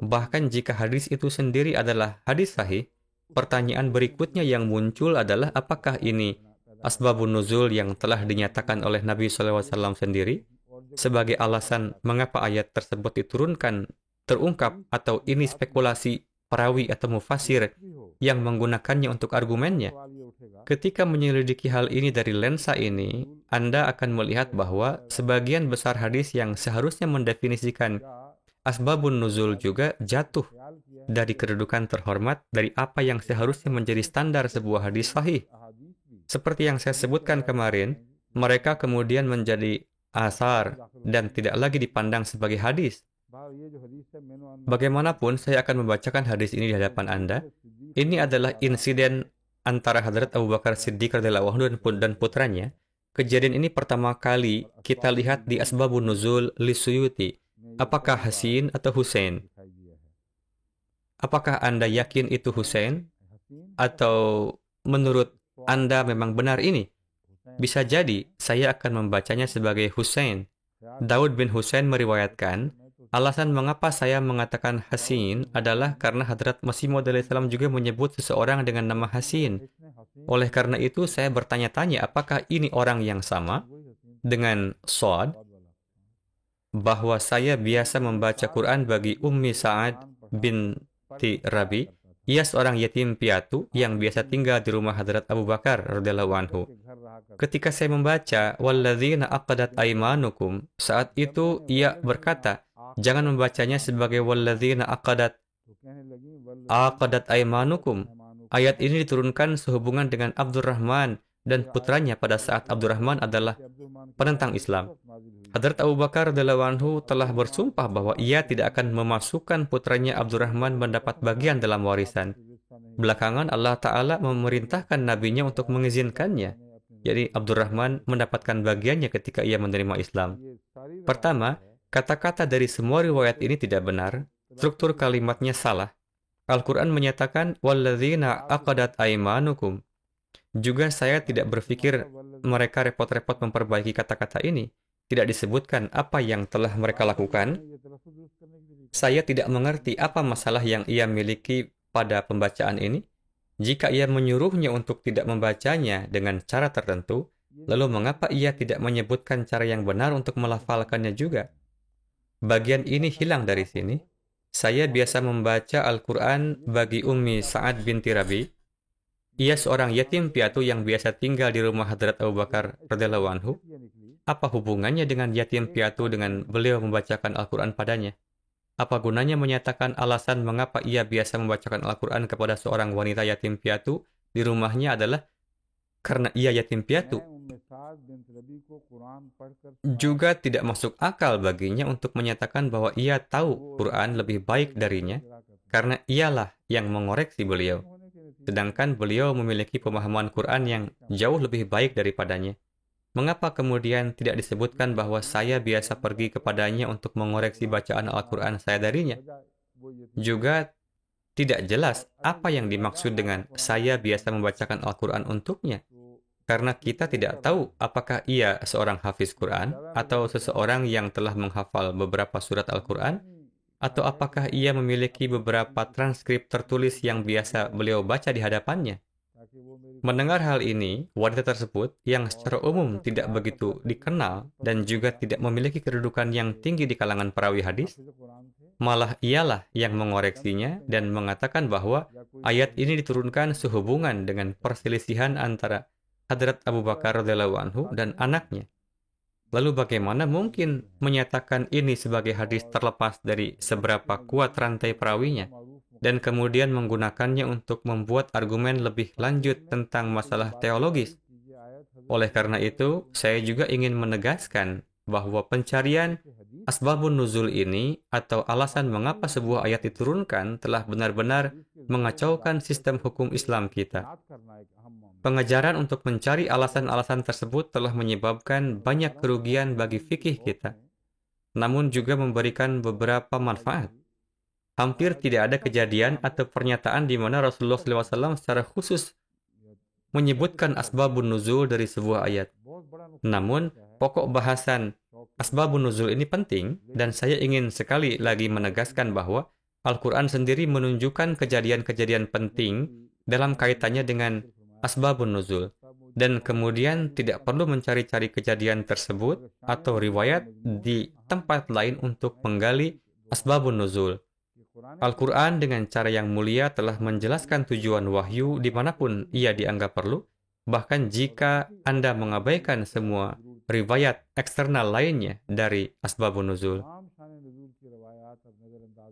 Bahkan jika hadis itu sendiri adalah hadis sahih, pertanyaan berikutnya yang muncul adalah apakah ini asbabun nuzul yang telah dinyatakan oleh Nabi SAW sendiri sebagai alasan mengapa ayat tersebut diturunkan terungkap, atau ini spekulasi perawi atau mufasir yang menggunakannya untuk argumennya. Ketika menyelidiki hal ini dari lensa ini, Anda akan melihat bahwa sebagian besar hadis yang seharusnya mendefinisikan asbabun nuzul juga jatuh dari kedudukan terhormat dari apa yang seharusnya menjadi standar sebuah hadis sahih. Seperti yang saya sebutkan kemarin, mereka kemudian menjadi asar dan tidak lagi dipandang sebagai hadis. Bagaimanapun, saya akan membacakan hadis ini di hadapan Anda. Ini adalah insiden antara Hadrat Abu Bakar Siddiq radhiyallahu anhu dan putranya. Kejadian ini pertama kali kita lihat di Asbabun Nuzul li Suyuti. Apakah Hasin atau Husain? Apakah Anda yakin itu Husain? Atau menurut Anda memang benar ini? Bisa jadi, saya akan membacanya sebagai Husain. Daud bin Husain meriwayatkan, alasan mengapa saya mengatakan Hasin adalah karena Hadrat Masih Maud alaihissalam juga menyebut seseorang dengan nama Hasin. Oleh karena itu, saya bertanya-tanya apakah ini orang yang sama dengan Sa'ad, bahwa saya biasa membaca Quran bagi Ummi Sa'ad binti Rabi. Ia seorang yatim piatu yang biasa tinggal di rumah Hadrat Abu Bakar radhiyallahu anhu. Ketika saya membaca walladzina aqadat aymanukum, saat itu ia berkata, jangan membacanya sebagai walladzina aqadat aymanukum. Ayat ini diturunkan sehubungan dengan Abdurrahman dan putranya pada saat Abdurrahman adalah penentang Islam. Hadrat Abu Bakar radhiyallahu anhu telah bersumpah bahwa ia tidak akan memasukkan putranya Abdurrahman mendapat bagian dalam warisan. Belakangan Allah Ta'ala memerintahkan nabinya untuk mengizinkannya. Jadi Abdurrahman mendapatkan bagiannya ketika ia menerima Islam. Pertama, kata-kata dari semua riwayat ini tidak benar. Struktur kalimatnya salah. Al-Quran menyatakan, وَالَّذِينَ أَقَدَتْ أَيْمَانُكُمْ. Juga saya tidak berpikir mereka repot-repot memperbaiki kata-kata ini. Tidak disebutkan apa yang telah mereka lakukan. Saya tidak mengerti apa masalah yang ia miliki pada pembacaan ini. Jika ia menyuruhnya untuk tidak membacanya dengan cara tertentu, lalu mengapa ia tidak menyebutkan cara yang benar untuk melafalkannya juga? Bagian ini hilang dari sini. Saya biasa membaca Al-Quran bagi Ummi Sa'ad binti Rabi. Ia seorang yatim piatu yang biasa tinggal di rumah Hadrat Abu Bakar radhiyallahu anhu. Apa hubungannya dengan yatim piatu dengan beliau membacakan Al-Quran padanya? Apa gunanya menyatakan alasan mengapa ia biasa membacakan Al-Quran kepada seorang wanita yatim piatu di rumahnya adalah karena ia yatim piatu? Juga tidak masuk akal baginya untuk menyatakan bahwa ia tahu Quran lebih baik darinya karena ialah yang mengoreksi beliau. Sedangkan beliau memiliki pemahaman Quran yang jauh lebih baik daripadanya. Mengapa kemudian tidak disebutkan bahwa saya biasa pergi kepadanya untuk mengoreksi bacaan Al-Quran saya darinya? Juga tidak jelas apa yang dimaksud dengan saya biasa membacakan Al-Quran untuknya. Karena kita tidak tahu apakah ia seorang hafiz Quran atau seseorang yang telah menghafal beberapa surat Al-Quran, atau apakah ia memiliki beberapa transkrip tertulis yang biasa beliau baca di hadapannya. Mendengar hal ini, wanita tersebut yang secara umum tidak begitu dikenal dan juga tidak memiliki kedudukan yang tinggi di kalangan perawi hadis, malah ialah yang mengoreksinya dan mengatakan bahwa ayat ini diturunkan sehubungan dengan perselisihan antara Hadrat Abu Bakar radhiyallahu anhu dan anaknya. Lalu bagaimana mungkin menyatakan ini sebagai hadis terlepas dari seberapa kuat rantai perawinya dan kemudian menggunakannya untuk membuat argumen lebih lanjut tentang masalah teologis? Oleh karena itu, saya juga ingin menegaskan bahwa pencarian asbabun nuzul ini atau alasan mengapa sebuah ayat diturunkan telah benar-benar mengacaukan sistem hukum Islam kita. Pengejaran untuk mencari alasan-alasan tersebut telah menyebabkan banyak kerugian bagi fikih kita, namun juga memberikan beberapa manfaat. Hampir tidak ada kejadian atau pernyataan di mana Rasulullah SAW secara khusus menyebutkan asbabun nuzul dari sebuah ayat. Namun, pokok bahasan asbabun nuzul ini penting, dan saya ingin sekali lagi menegaskan bahwa Al-Quran sendiri menunjukkan kejadian-kejadian penting dalam kaitannya dengan asbabun nuzul, dan kemudian tidak perlu mencari-cari kejadian tersebut atau riwayat di tempat lain untuk menggali asbabun nuzul. Al-Quran dengan cara yang mulia telah menjelaskan tujuan wahyu dimanapun ia dianggap perlu, bahkan jika Anda mengabaikan semua riwayat eksternal lainnya dari asbabun nuzul.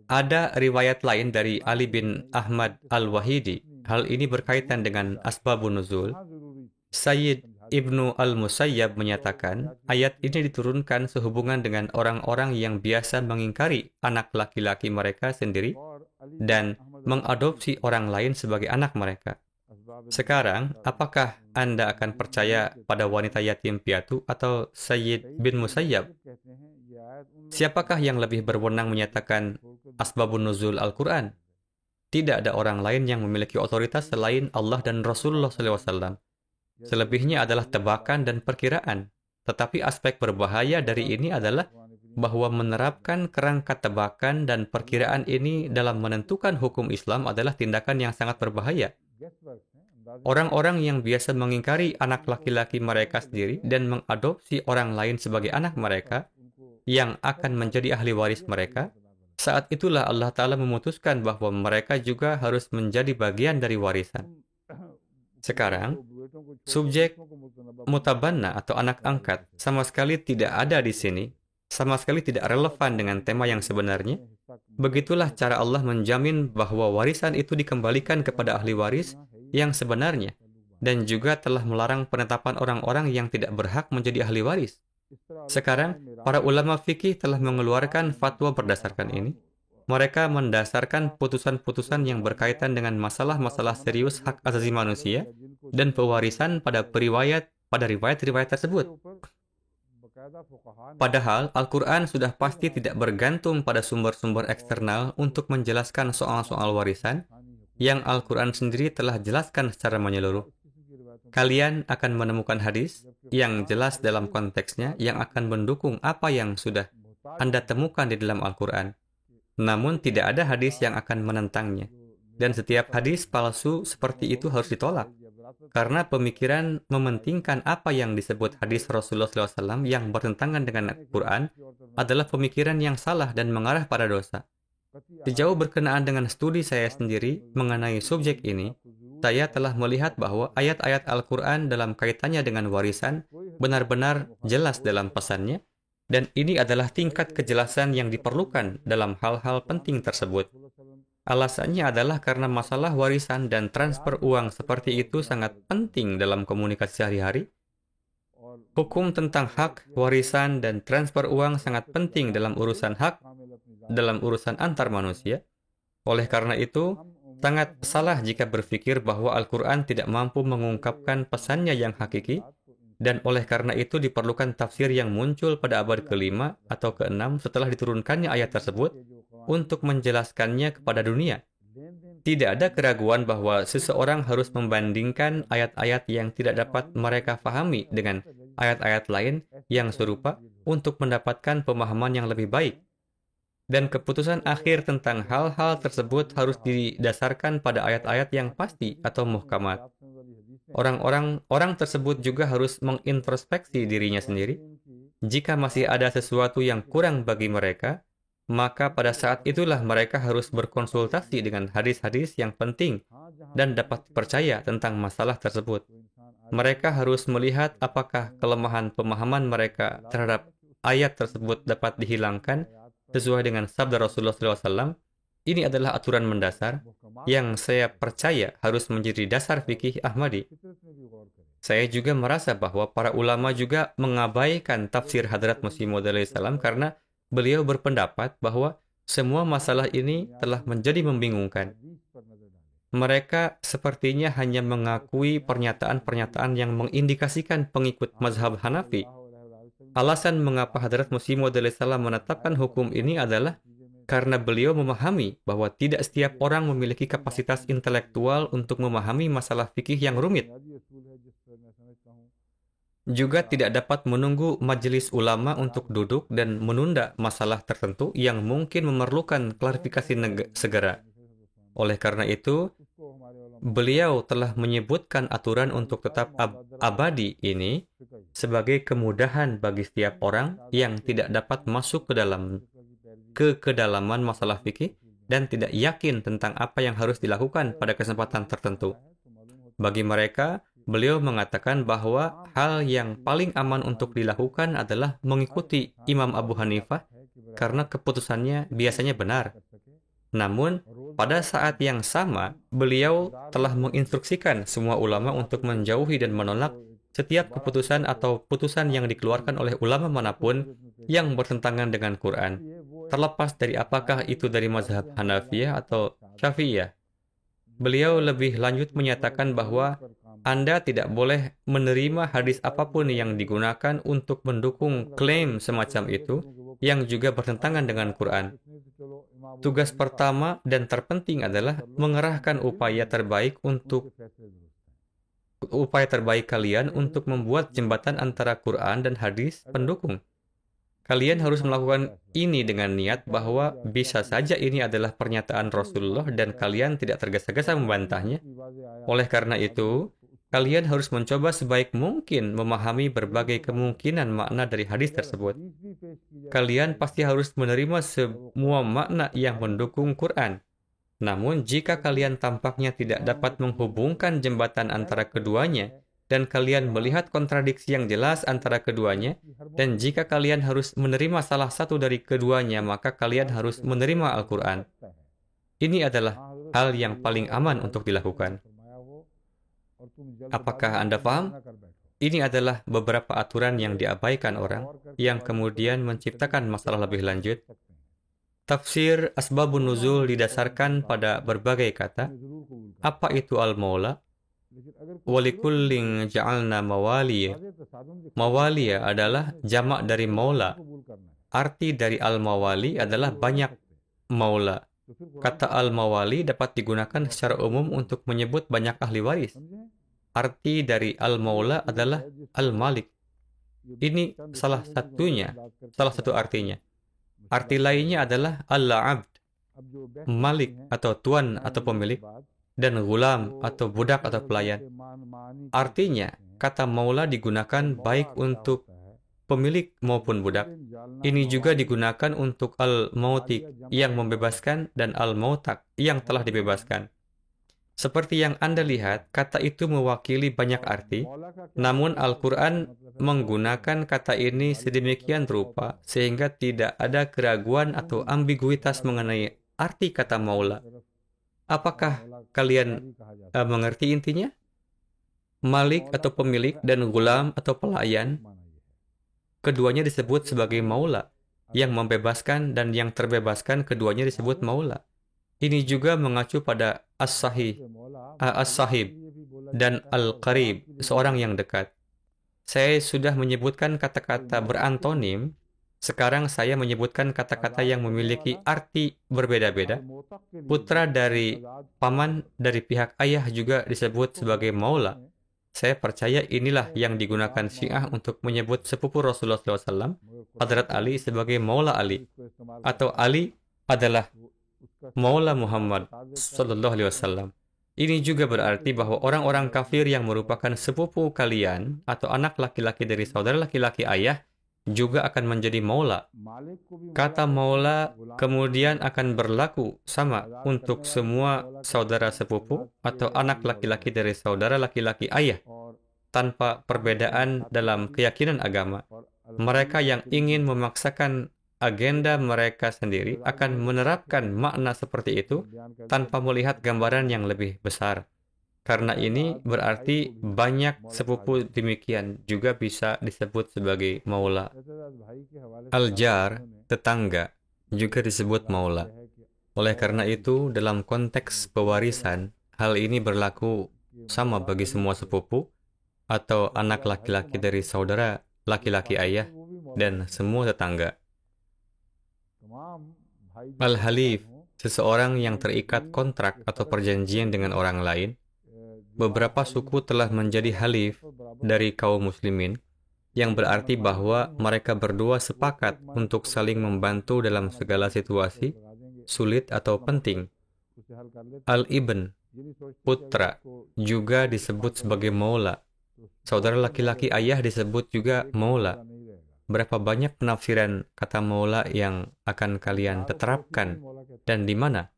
Ada riwayat lain dari Ali bin Ahmad Al-Wahidi. Hal ini berkaitan dengan asbabun nuzul. Sayyid Ibnu Al-Musayyab menyatakan, ayat ini diturunkan sehubungan dengan orang-orang yang biasa mengingkari anak laki-laki mereka sendiri dan mengadopsi orang lain sebagai anak mereka. Sekarang, apakah Anda akan percaya pada wanita yatim piatu atau Sayyid bin Musayyab? Siapakah yang lebih berwenang menyatakan asbabun nuzul Al-Quran? Tidak ada orang lain yang memiliki otoritas selain Allah dan Rasulullah SAW. Selebihnya adalah tebakan dan perkiraan. Tetapi aspek berbahaya dari ini adalah bahwa menerapkan kerangka tebakan dan perkiraan ini dalam menentukan hukum Islam adalah tindakan yang sangat berbahaya. Orang-orang yang biasa mengingkari anak laki-laki mereka sendiri dan mengadopsi orang lain sebagai anak mereka yang akan menjadi ahli waris mereka, saat itulah Allah Ta'ala memutuskan bahwa mereka juga harus menjadi bagian dari warisan. Sekarang, subjek mutabanna atau anak angkat sama sekali tidak ada di sini, sama sekali tidak relevan dengan tema yang sebenarnya. Begitulah cara Allah menjamin bahwa warisan itu dikembalikan kepada ahli waris yang sebenarnya. dan juga telah melarang penetapan orang-orang yang tidak berhak menjadi ahli waris. Sekarang, para ulama fikih telah mengeluarkan fatwa berdasarkan ini. Mereka mendasarkan putusan-putusan yang berkaitan dengan masalah-masalah serius hak asasi manusia dan pewarisan pada riwayat-riwayat tersebut. Padahal, Al-Quran sudah pasti tidak bergantung pada sumber-sumber eksternal untuk menjelaskan soal-soal warisan yang Al-Quran sendiri telah jelaskan secara menyeluruh. Kalian akan menemukan hadis yang jelas dalam konteksnya yang akan mendukung apa yang sudah Anda temukan di dalam Al-Quran. Namun tidak ada hadis yang akan menentangnya. Dan setiap hadis palsu seperti itu harus ditolak. Karena pemikiran mementingkan apa yang disebut hadis Rasulullah SAW yang bertentangan dengan Al-Quran adalah pemikiran yang salah dan mengarah pada dosa. Sejauh berkenaan dengan studi saya sendiri mengenai subjek ini, saya telah melihat bahwa ayat-ayat Al-Quran dalam kaitannya dengan warisan benar-benar jelas dalam pesannya, dan ini adalah tingkat kejelasan yang diperlukan dalam hal-hal penting tersebut. Alasannya adalah karena masalah warisan dan transfer uang seperti itu sangat penting dalam komunikasi sehari-hari. Hukum tentang hak, warisan, dan transfer uang sangat penting dalam urusan hak, dalam urusan antar manusia. Oleh karena itu, sangat salah jika berpikir bahwa Al-Quran tidak mampu mengungkapkan pesannya yang hakiki, dan oleh karena itu diperlukan tafsir yang muncul pada abad ke-5 atau ke-6 setelah diturunkannya ayat tersebut untuk menjelaskannya kepada dunia. Tidak ada keraguan bahwa seseorang harus membandingkan ayat-ayat yang tidak dapat mereka pahami dengan ayat-ayat lain yang serupa untuk mendapatkan pemahaman yang lebih baik. Dan keputusan akhir tentang hal-hal tersebut harus didasarkan pada ayat-ayat yang pasti atau muhkamat. Orang tersebut juga harus mengintrospeksi dirinya sendiri. Jika masih ada sesuatu yang kurang bagi mereka, maka pada saat itulah mereka harus berkonsultasi dengan hadis-hadis yang penting dan dapat dipercaya tentang masalah tersebut. Mereka harus melihat apakah kelemahan pemahaman mereka terhadap ayat tersebut dapat dihilangkan sesuai dengan sabda Rasulullah SAW. Ini adalah aturan mendasar yang saya percaya harus menjadi dasar fikih Ahmadi. Saya juga merasa bahwa para ulama juga mengabaikan tafsir Hadrat Masih Maud alaihissalam karena beliau berpendapat bahwa semua masalah ini telah menjadi membingungkan. Mereka sepertinya hanya mengakui pernyataan-pernyataan yang mengindikasikan pengikut mazhab Hanafi. Alasan mengapa Hadrat Masih Maud alaihissalam menetapkan hukum ini adalah karena beliau memahami bahwa tidak setiap orang memiliki kapasitas intelektual untuk memahami masalah fikih yang rumit. Juga tidak dapat menunggu majelis ulama untuk duduk dan menunda masalah tertentu yang mungkin memerlukan klarifikasi segera. Oleh karena itu, beliau telah menyebutkan aturan untuk tetap abadi ini sebagai kemudahan bagi setiap orang yang tidak dapat masuk ke kedalaman masalah fikih dan tidak yakin tentang apa yang harus dilakukan pada kesempatan tertentu. Bagi mereka, beliau mengatakan bahwa hal yang paling aman untuk dilakukan adalah mengikuti Imam Abu Hanifah karena keputusannya biasanya benar. Namun, pada saat yang sama, beliau telah menginstruksikan semua ulama untuk menjauhi dan menolak setiap keputusan atau putusan yang dikeluarkan oleh ulama manapun yang bertentangan dengan Quran, terlepas dari apakah itu dari mazhab Hanafiyah atau Syafi'iyah. Beliau lebih lanjut menyatakan bahwa Anda tidak boleh menerima hadis apapun yang digunakan untuk mendukung klaim semacam itu yang juga bertentangan dengan Quran. Tugas pertama dan terpenting adalah mengerahkan upaya terbaik kalian untuk membuat jembatan antara Quran dan hadis pendukung. Kalian harus melakukan ini dengan niat bahwa bisa saja ini adalah pernyataan Rasulullah dan kalian tidak tergesa-gesa membantahnya. Oleh karena itu, kalian harus mencoba sebaik mungkin memahami berbagai kemungkinan makna dari hadis tersebut. Kalian pasti harus menerima semua makna yang mendukung Quran. Namun, jika kalian tampaknya tidak dapat menghubungkan jembatan antara keduanya, dan kalian melihat kontradiksi yang jelas antara keduanya, dan jika kalian harus menerima salah satu dari keduanya, maka kalian harus menerima Al-Quran. Ini adalah hal yang paling aman untuk dilakukan. Apakah Anda paham? Ini adalah beberapa aturan yang diabaikan orang, yang kemudian menciptakan masalah lebih lanjut. Tafsir Asbabun Nuzul didasarkan pada berbagai kata. Apa itu Al-Maula? Walikullin ja'alna mawaliya. Mawaliya adalah jamak dari Maula. Arti dari Al-Mawali adalah banyak Maula. Kata Al-Mawali dapat digunakan secara umum untuk menyebut banyak ahli waris. Arti dari Al-Maula adalah Al-Malik. Ini salah satu artinya. Arti lainnya adalah Al-Abd, Malik atau tuan atau pemilik, dan Gulam atau budak atau pelayan. Artinya, kata Maula digunakan baik untuk pemilik maupun budak. Ini juga digunakan untuk Al-Mautik yang membebaskan dan Al-Mautak yang telah dibebaskan. Seperti yang Anda lihat, kata itu mewakili banyak arti, namun Al-Quran menggunakan kata ini sedemikian rupa sehingga tidak ada keraguan atau ambiguitas mengenai arti kata Maula. Apakah kalian mengerti intinya? Malik atau pemilik dan Gulam atau pelayan, keduanya disebut sebagai Maula. Yang membebaskan dan yang terbebaskan keduanya disebut Maula. Ini juga mengacu pada As-Sahib dan Al-Qarib, seorang yang dekat. Saya sudah menyebutkan kata-kata berantonim. Sekarang saya menyebutkan kata-kata yang memiliki arti berbeda-beda. Putra dari paman dari pihak ayah juga disebut sebagai Maula. Saya percaya inilah yang digunakan Syiah untuk menyebut sepupu Rasulullah SAW, Hadrat Ali, sebagai Maula Ali. Atau Ali adalah Maula Muhammad Sallallahu Alaihi Wasallam. Ini juga berarti bahwa orang-orang kafir yang merupakan sepupu kalian atau anak laki-laki dari saudara laki-laki ayah juga akan menjadi Maula. Kata Maula kemudian akan berlaku sama untuk semua saudara sepupu atau anak laki-laki dari saudara laki-laki ayah tanpa perbedaan dalam keyakinan agama. Mereka yang ingin memaksakan agenda mereka sendiri akan menerapkan makna seperti itu tanpa melihat gambaran yang lebih besar. Karena ini berarti banyak sepupu demikian juga bisa disebut sebagai Maula. Al-Jar, tetangga, juga disebut Maula. Oleh karena itu, dalam konteks pewarisan, hal ini berlaku sama bagi semua sepupu atau anak laki-laki dari saudara laki-laki ayah dan semua tetangga. Al-Halif, seseorang yang terikat kontrak atau perjanjian dengan orang lain. Beberapa suku telah menjadi halif dari kaum muslimin, yang berarti bahwa mereka berdua sepakat untuk saling membantu dalam segala situasi, sulit atau penting. Al-Ibn, putra, juga disebut sebagai Maula. Saudara laki-laki ayah disebut juga Maula. Berapa banyak penafsiran kata Maula yang akan kalian terapkan dan di mana?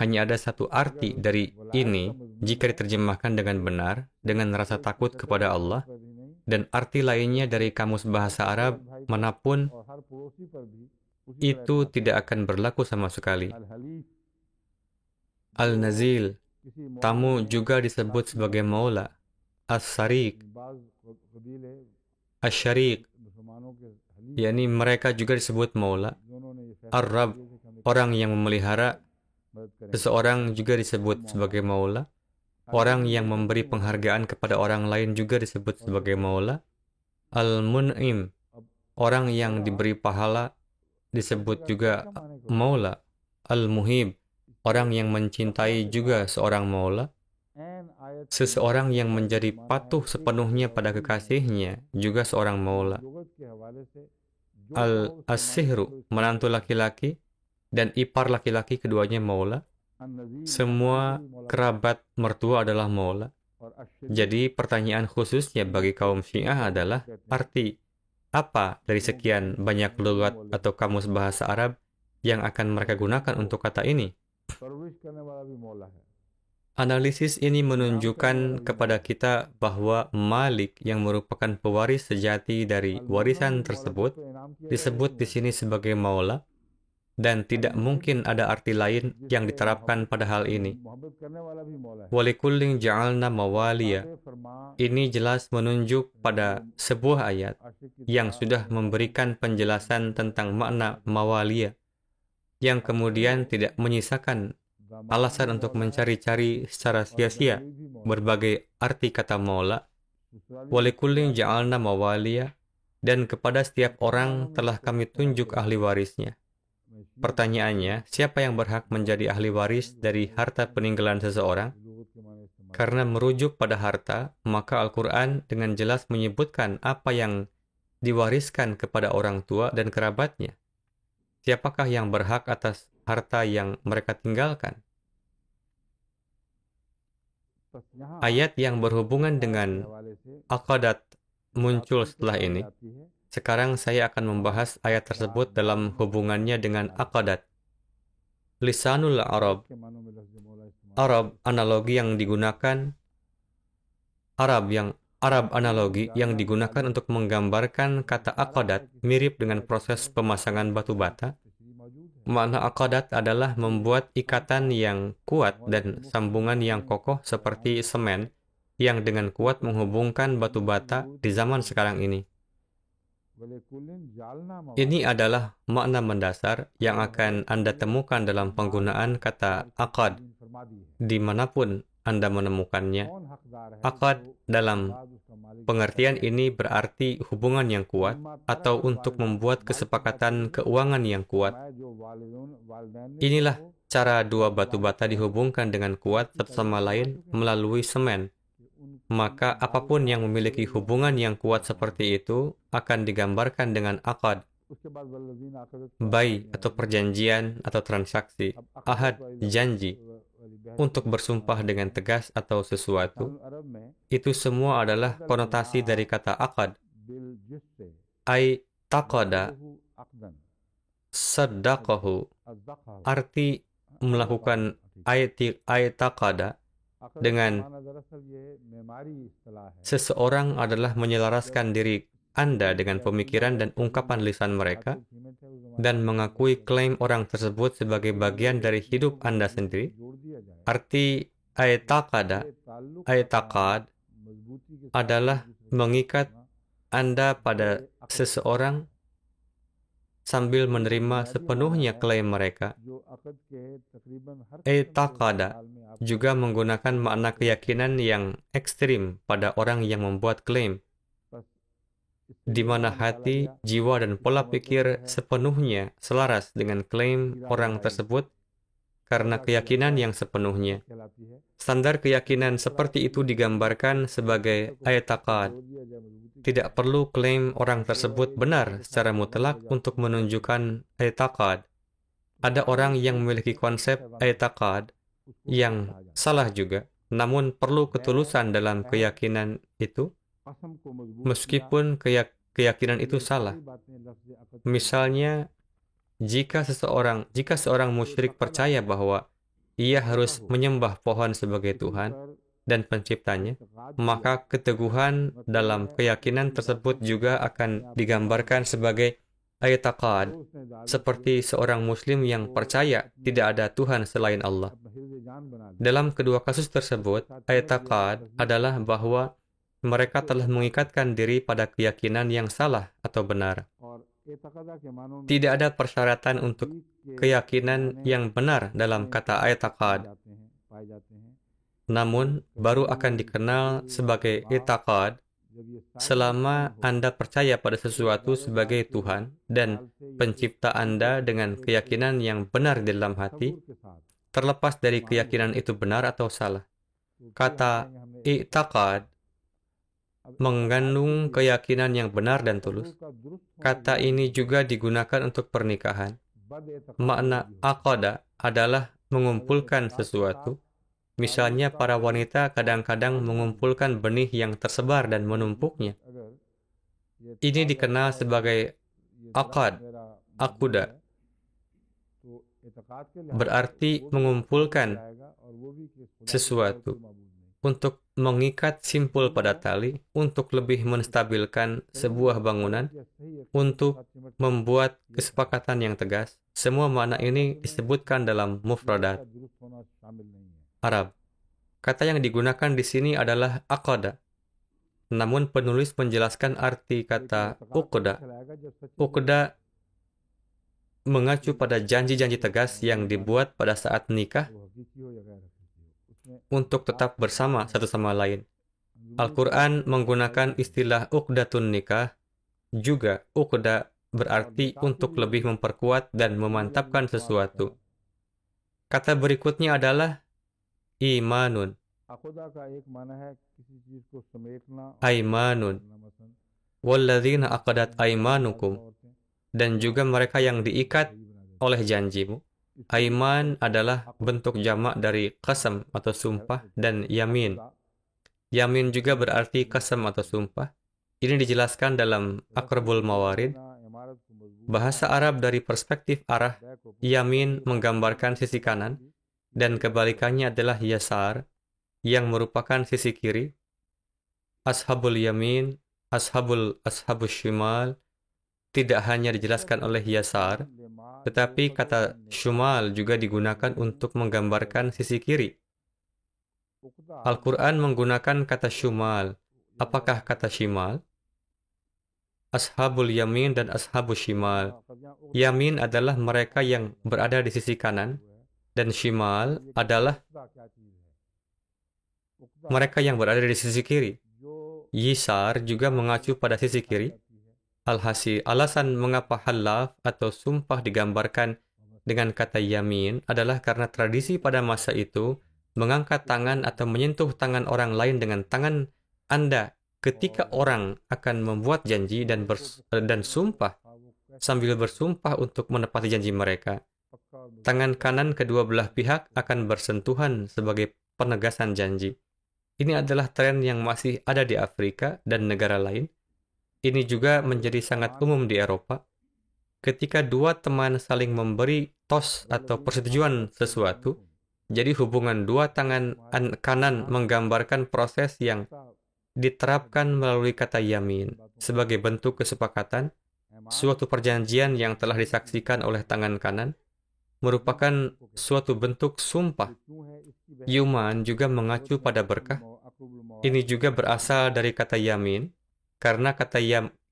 Hanya ada satu arti dari ini jika diterjemahkan dengan benar, dengan rasa takut kepada Allah, dan arti lainnya dari kamus bahasa Arab manapun, itu tidak akan berlaku sama sekali. Al-Nazil, tamu juga disebut sebagai Maula. As-Sariq, Asy-Syariq, yakni mereka juga disebut Maula. Ar-Rab, orang yang memelihara. Seseorang juga disebut sebagai Maula. Orang yang memberi penghargaan kepada orang lain juga disebut sebagai Maula. Al-Mun'im, orang yang diberi pahala, disebut juga Maula. Al-Muhib, orang yang mencintai juga seorang Maula. Seseorang yang menjadi patuh sepenuhnya pada kekasihnya juga seorang Maula. Al-Sihru, menantu laki-laki, dan ipar laki-laki keduanya Maula. Semua kerabat mertua adalah Maula. Jadi pertanyaan khususnya bagi kaum Syiah adalah arti apa dari sekian banyak lugat atau kamus bahasa Arab yang akan mereka gunakan untuk kata ini? Analisis ini menunjukkan kepada kita bahwa Malik yang merupakan pewaris sejati dari warisan tersebut disebut di sini sebagai Maula. dan tidak mungkin ada arti lain yang diterapkan pada hal ini. Walikullin ja'alna mawaliya. Ini jelas menunjuk pada sebuah ayat yang sudah memberikan penjelasan tentang makna mawaliya, yang kemudian tidak menyisakan alasan untuk mencari-cari secara sia-sia berbagai arti kata maula. Walikullin ja'alna mawaliya, dan kepada setiap orang telah kami tunjuk ahli warisnya. Pertanyaannya, siapa yang berhak menjadi ahli waris dari harta peninggalan seseorang? Karena merujuk pada harta, maka Al-Quran dengan jelas menyebutkan apa yang diwariskan kepada orang tua dan kerabatnya. Siapakah yang berhak atas harta yang mereka tinggalkan? Ayat yang berhubungan dengan aqadat muncul setelah ini. Sekarang saya akan membahas ayat tersebut dalam hubungannya dengan aqadat. Lisanul Arab. Arab analogi yang digunakan Arab analogi yang digunakan untuk menggambarkan kata aqadat mirip dengan proses pemasangan batu bata. Makna aqadat adalah membuat ikatan yang kuat dan sambungan yang kokoh seperti semen yang dengan kuat menghubungkan batu bata di zaman sekarang ini. Ini adalah makna mendasar yang akan Anda temukan dalam penggunaan kata aqad dimanapun Anda menemukannya. Aqad dalam pengertian ini berarti hubungan yang kuat atau untuk membuat kesepakatan keuangan yang kuat. Inilah cara dua batu bata dihubungkan dengan kuat satu sama lain melalui semen. Maka apapun yang memiliki hubungan yang kuat seperti itu akan digambarkan dengan aqad, bai atau perjanjian atau transaksi, ahad, janji, untuk bersumpah dengan tegas atau sesuatu. Itu semua adalah konotasi dari kata aqad. Ai taqada, saddaqahu, arti melakukan ai taqada. Dengan seseorang adalah menyelaraskan diri Anda dengan pemikiran dan ungkapan lisan mereka dan mengakui klaim orang tersebut sebagai bagian dari hidup Anda sendiri. Arti ayataqad adalah mengikat Anda pada seseorang sambil menerima sepenuhnya klaim mereka. I'taqada juga menggunakan makna keyakinan yang ekstrim pada orang yang membuat klaim, di mana hati, jiwa, dan pola pikir sepenuhnya selaras dengan klaim orang tersebut karena keyakinan yang sepenuhnya. Standar keyakinan seperti itu digambarkan sebagai i'taqad. Tidak perlu klaim orang tersebut benar secara mutlak untuk menunjukkan i'taqad. Ada orang yang memiliki konsep i'taqad yang salah juga, namun perlu ketulusan dalam keyakinan itu, meskipun keyakinan itu salah. Misalnya, jika seorang musyrik percaya bahwa ia harus menyembah pohon sebagai Tuhan dan penciptanya, maka keteguhan dalam keyakinan tersebut juga akan digambarkan sebagai i'taqad, seperti seorang muslim yang percaya tidak ada Tuhan selain Allah. Dalam kedua kasus tersebut, i'taqad adalah bahwa mereka telah mengikatkan diri pada keyakinan yang salah atau benar. Tidak ada persyaratan untuk keyakinan yang benar dalam kata i'taqad. Namun, baru akan dikenal sebagai i'taqad selama Anda percaya pada sesuatu sebagai Tuhan dan pencipta Anda dengan keyakinan yang benar di dalam hati, terlepas dari keyakinan itu benar atau salah. Kata i'taqad mengandung keyakinan yang benar dan tulus. Kata ini juga digunakan untuk pernikahan. Makna aqada adalah mengumpulkan sesuatu. Misalnya, para wanita kadang-kadang mengumpulkan benih yang tersebar dan menumpuknya. Ini dikenal sebagai aqad, akuda. Berarti mengumpulkan sesuatu. untuk mengikat simpul pada tali, untuk lebih menstabilkan sebuah bangunan, untuk membuat kesepakatan yang tegas. Semua makna ini disebutkan dalam mufradat Arab. Kata yang digunakan di sini adalah aqada. Namun penulis menjelaskan arti kata uqda. Uqda mengacu pada janji-janji tegas yang dibuat pada saat nikah untuk tetap bersama satu sama lain. Al-Quran menggunakan istilah uqdatun nikah, juga uqda berarti untuk lebih memperkuat dan memantapkan sesuatu. Kata berikutnya adalah imanun. Aimanun. Walladzina aqadat aimanukum. Dan juga mereka yang diikat oleh janjimu. Aiman adalah bentuk jamak dari qasam atau sumpah dan yamin. Yamin juga berarti qasam atau sumpah. Ini dijelaskan dalam Aqrabul Mawarid. Bahasa Arab dari perspektif arah, yamin menggambarkan sisi kanan, dan kebalikannya adalah yasar, yang merupakan sisi kiri. Ashabul yamin, ashabus shimal, tidak hanya dijelaskan oleh yasar, tetapi kata shumal juga digunakan untuk menggambarkan sisi kiri. Al-Quran menggunakan kata shumal. Apakah kata shimal? Ashabul yamin dan ashabus shimal. Yamin adalah mereka yang berada di sisi kanan, dan shimal adalah mereka yang berada di sisi kiri. Yisar juga mengacu pada sisi kiri. Alhasil, alasan mengapa halaf atau sumpah digambarkan dengan kata yamin adalah karena tradisi pada masa itu mengangkat tangan atau menyentuh tangan orang lain dengan tangan Anda ketika orang akan membuat janji dan sumpah sambil bersumpah untuk menepati janji mereka. Tangan kanan kedua belah pihak akan bersentuhan sebagai penegasan janji. Ini adalah tren yang masih ada di Afrika dan negara lain. Ini juga menjadi sangat umum di Eropa. Ketika dua teman saling memberi tos atau persetujuan sesuatu, jadi hubungan dua tangan kanan menggambarkan proses yang diterapkan melalui kata yamin sebagai bentuk kesepakatan. Suatu perjanjian yang telah disaksikan oleh tangan kanan merupakan suatu bentuk sumpah. Yuman juga mengacu pada berkah. Ini juga berasal dari kata yamin, karena kata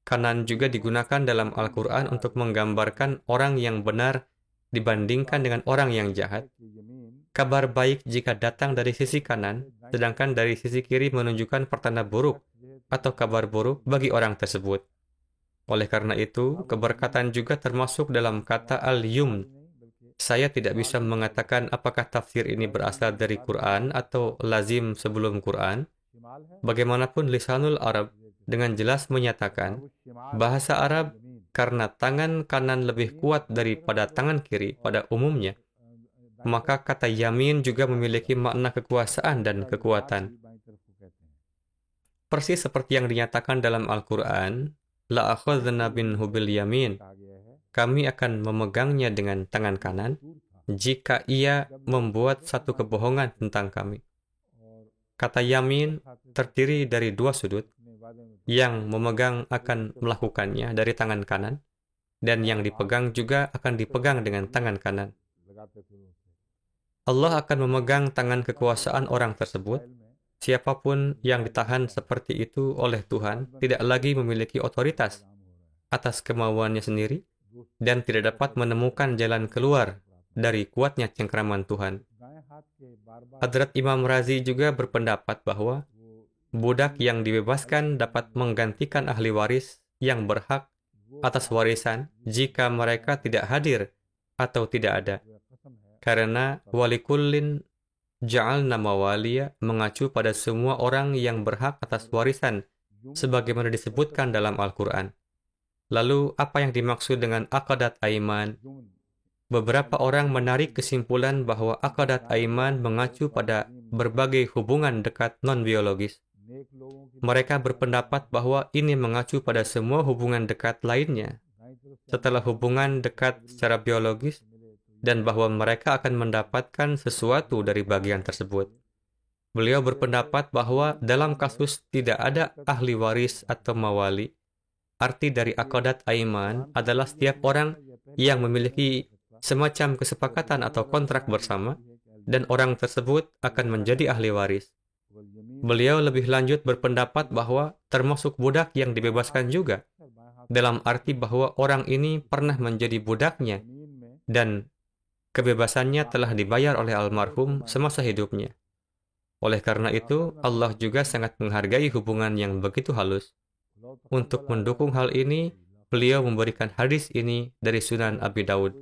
kanan juga digunakan dalam Al-Quran untuk menggambarkan orang yang benar dibandingkan dengan orang yang jahat. Kabar baik jika datang dari sisi kanan, sedangkan dari sisi kiri menunjukkan pertanda buruk atau kabar buruk bagi orang tersebut. Oleh karena itu, keberkatan juga termasuk dalam kata al-yumn. Saya tidak bisa mengatakan apakah tafsir ini berasal dari Quran atau lazim sebelum Quran. Bagaimanapun lisanul Arab dengan jelas menyatakan bahasa Arab karena tangan kanan lebih kuat daripada tangan kiri pada umumnya, maka kata yamin juga memiliki makna kekuasaan dan kekuatan. Persis seperti yang dinyatakan dalam Al-Quran, la akhadna bin hubil yamin. Kami akan memegangnya dengan tangan kanan jika ia membuat satu kebohongan tentang kami. Kata yamin terdiri dari dua sudut. Yang memegang akan melakukannya dari tangan kanan, dan yang dipegang juga akan dipegang dengan tangan kanan. Allah akan memegang tangan kekuasaan orang tersebut. Siapapun yang ditahan seperti itu oleh Tuhan tidak lagi memiliki otoritas atas kemauannya sendiri dan tidak dapat menemukan jalan keluar dari kuatnya cengkraman Tuhan. Hadrat Imam Razi juga berpendapat bahwa budak yang dibebaskan dapat menggantikan ahli waris yang berhak atas warisan jika mereka tidak hadir atau tidak ada. Karena walikullin ja'alna mawaliya mengacu pada semua orang yang berhak atas warisan sebagaimana disebutkan dalam Al-Quran. Lalu apa yang dimaksud dengan aqadat aiman? Beberapa orang menarik kesimpulan bahwa aqadat aiman mengacu pada berbagai hubungan dekat non-biologis. Mereka berpendapat bahwa ini mengacu pada semua hubungan dekat lainnya setelah hubungan dekat secara biologis dan bahwa mereka akan mendapatkan sesuatu dari bagian tersebut. Beliau berpendapat bahwa dalam kasus tidak ada ahli waris atau mawali, arti dari akadat aiman adalah setiap orang yang memiliki semacam kesepakatan atau kontrak bersama, dan orang tersebut akan menjadi ahli waris. Beliau lebih lanjut berpendapat bahwa termasuk budak yang dibebaskan juga, dalam arti bahwa orang ini pernah menjadi budaknya, dan kebebasannya telah dibayar oleh almarhum semasa hidupnya. Oleh karena itu, Allah juga sangat menghargai hubungan yang begitu halus. Untuk mendukung hal ini, beliau memberikan hadis ini dari Sunan Abi Daud.